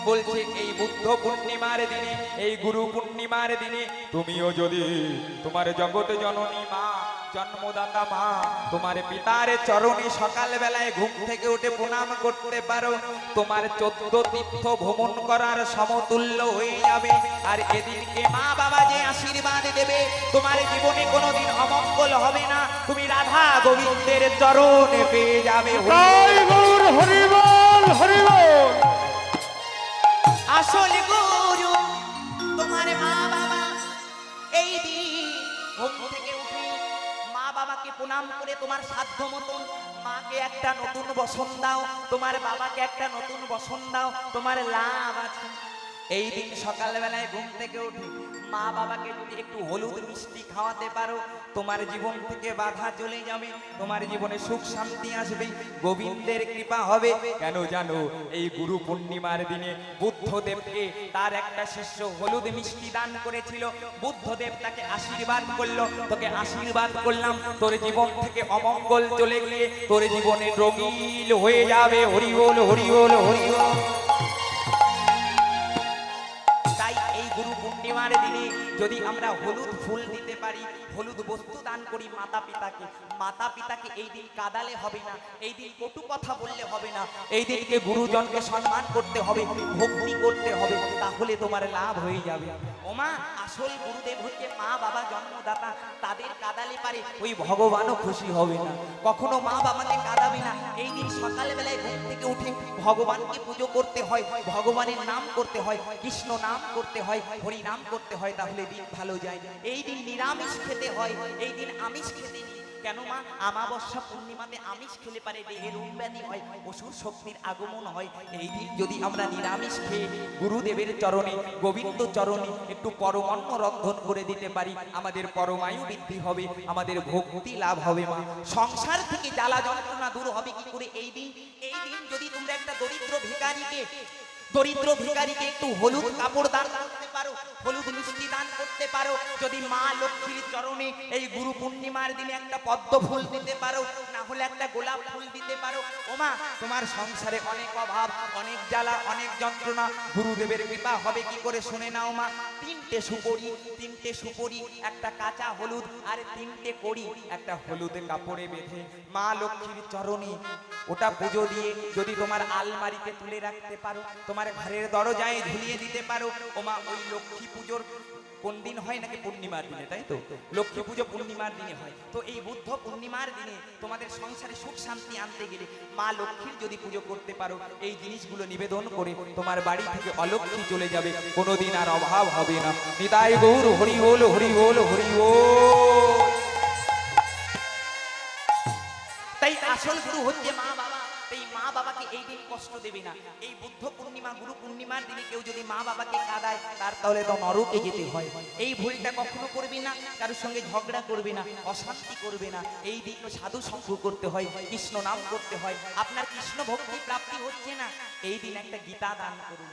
বলছে এই বুদ্ধ পূর্ণিমার দিনে, এই গুরু পূর্ণিমার দিনে তুমিও যদি তোমার জগতে জননী মা, জন্মদাতা মা, তোমার পিতার চরণে সকাল বেলায় ঘুম থেকে উঠে প্রণাম করতে পারো, তোমার 14 তীর্থ ভ্রমণ করার সমতুল্য হয়ে যাবে। আর এদিনকে মা বাবা যে আশীর্বাদ দেবে, তোমার জীবনে কোনোদিন অমঙ্গল হবে না, তুমি রাধা গোবিন্দের চরণে পেয়ে যাবে। তাই গৌর হরিবল হরিবল। আসল গুরু তোমার মা বাবা। এই দিন ঘুম থেকে উঠে মা বাবাকে প্রণাম করে তোমার সাধ্য মতন মাকে একটা নতুন বসন দাও, তোমার বাবাকে একটা নতুন বসন দাও, তোমার লাভ আছে। এই দিন সকালবেলায় ঘুম থেকে উঠে মা বাবাকে যদি একটু হলুদ মিষ্টি খাওয়াতে পারো, তোমার জীবন থেকে বাধা চলে যাবে, তোমার জীবনে সুখ শান্তি আসবে, গোবিন্দের কৃপা হবে। কেন জানো, এই গুরু পূর্ণিমার দিনে বুদ্ধদেবকে তার একটা শিষ্য হলুদ মিষ্টি দান করেছিল। বুদ্ধদেব তাকে আশীর্বাদ করলো, তোকে আশীর্বাদ করলাম, তোর জীবন থেকে অমঙ্গল চলে গিয়ে তোর জীবনে রঙিন হয়ে যাবে। হরি বল হরি বল হরি বল। তাই এই গুরু পূর্ণিমার দিনে যদি আমরা হলুদ ফুল দিতে পারি, হলুদ বস্তু দান করি মাতা পিতাকে, মাতা পিতাকে এই দিন কাঁদালে হবে না, এই দিন কটু কথা বললে হবে না, এই দিনকে গুরুজনকে সম্মান করতে হবে, ভক্তি করতে হবে, তাহলে তোমার লাভ হয়ে যাবে। ওমা, আসল গুরুদেব হচ্ছে মা বাবা জন্মদাতা, তাদের কাঁদালে পারে ওই ভগবানও খুশি হবে না। কখনো মা বাবাকে কাঁদাবে না। এই দিন সকালবেলায় ঘুম থেকে উঠে ভগবানকে পুজো করতে হয়, ভগবানের নাম করতে হয়, কৃষ্ণ নাম করতে হয়, হরি নাম করতে হয়, তাহলে দিন ভালো যায়। এই দিন নিরামিষ খেতে হয়, এই দিন আমিষ খেতে নেই। কেন মা? আমাবস্যা পূর্ণিমাতে আমিষ খেলে পারে দেহের রোগ ব্যাধি হয়, অসুর শক্তির আগমন হয়। এই দিন যদি আমরা নিরামিষ খেয়ে গুরুদেবের চরণে, গোবিন্দ চরণে একটু পরমান্ন রন্ধন করে দিতে পারি, আমাদের পরমায়ু বৃদ্ধি হবে, আমাদের ভক্তি লাভ হবে। মা, সংসার থেকে জ্বালা যন্ত্রণা দূর হবে কি করে? এই দিন যদি তোমরা একটা দরিদ্র ভিখারিকে একটু হলুদ কাপড় দান করতে পারো, হলুদ মিষ্টি দান করতে পারো, যদি মা লক্ষ্মীর চরণে এই গুরু পূর্ণিমার দিনে একটা পদ্ম ফুল দিতে পারো, না হলে একটা গোলাপ ফুল দিতে পারো, ওমা, তোমার সংসারে অনেক অভাব, অনেক জ্বালা, অনেক যন্ত্রণা, গুরুদেবের কৃপা হবে কি করে? শুনে নাও মা, 3টে সুপরি, একটা কাঁচা হলুদ আর 3টে কড়ি একটা হলুদে কাপড়ে বেঁধে মা লক্ষ্মীর চরণে ওটা পুজো দিয়ে যদি তোমার আলমারিতে তুলে রাখতে পারো, তোমার ঘরের দরজায় ঝুলিয়ে দিতে পারো, ওমা, ওই লক্ষ্মী পুজোর কোন দিন হয়? নাকি পূর্ণিমার দিনে, তাই তো? লক্ষ্মী পুজো পূর্ণিমার দিনে হয়। তো এই বুদ্ধ পূর্ণিমার দিনে তোমাদের সংসারে সুখ শান্তি আনতে গেলে মা লক্ষ্মীর যদি পুজো করতে পারো, এই জিনিসগুলো নিবেদন করে তোমার বাড়ি থেকে অলক্ষ্মী চলে যাবে, কোনোদিন আর অভাব হবে না। নিতাই গৌর হরি বল হরি বল হরি বল। তাই আসল গুরু হচ্ছে মা বাবা। এই মা বাবাকে এই দিন কষ্ট দেবে না। এই বুদ্ধ পূর্ণিমা, গুরু পূর্ণিমার দিনে কেউ যদি মা বাবাকে কাঁদায়, তার তাহলে তো নরকে যেতে হয়। এই ভুলটা কখনো করবে না, কারোর সঙ্গে ঝগড়া করবে না, অশান্তি করবে না। এই দিন সাধু সঙ্গ করতে হয়, কৃষ্ণ নাম করতে হয়। আপনার কৃষ্ণ ভক্তি প্রাপ্তি হচ্ছে না, এই দিন একটা গীতা দান করুন।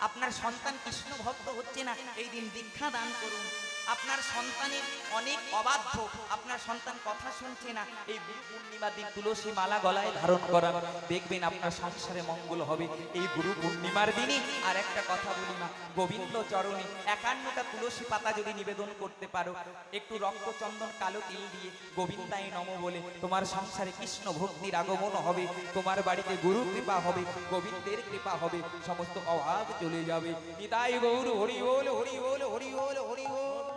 আপনার সন্তান কৃষ্ণ ভক্ত হচ্ছে না, এই দিন দীক্ষা দান করুন। আপনার সন্তানের অনেক অবাধ্য, আপনার সন্তান কথা শুনছে না, এই গুরু পূর্ণিমার দিন তুলসী মালা গলায় ধারণ করা, দেখবেন আপনার সংসারে মঙ্গল হবে এই গুরু পূর্ণিমার দিনই। আর একটা কথা বলি মা, গোবিন্দ চরণে 51টা তুলসী পাতা যদি নিবেদন করতে পারো, একটু রক্তচন্দন কালো তিল দিয়ে গোবিন্দায় নম বলে, তোমার সংসারে কৃষ্ণ ভক্তির আগমন হবে, তোমার বাড়িতে গুরু কৃপা হবে, গোবিন্দের কৃপা হবে, সমস্ত অভাব চলে যাবে। নিতাই গৌর হরি বল, হরি বল, হরি বল, হরি বল।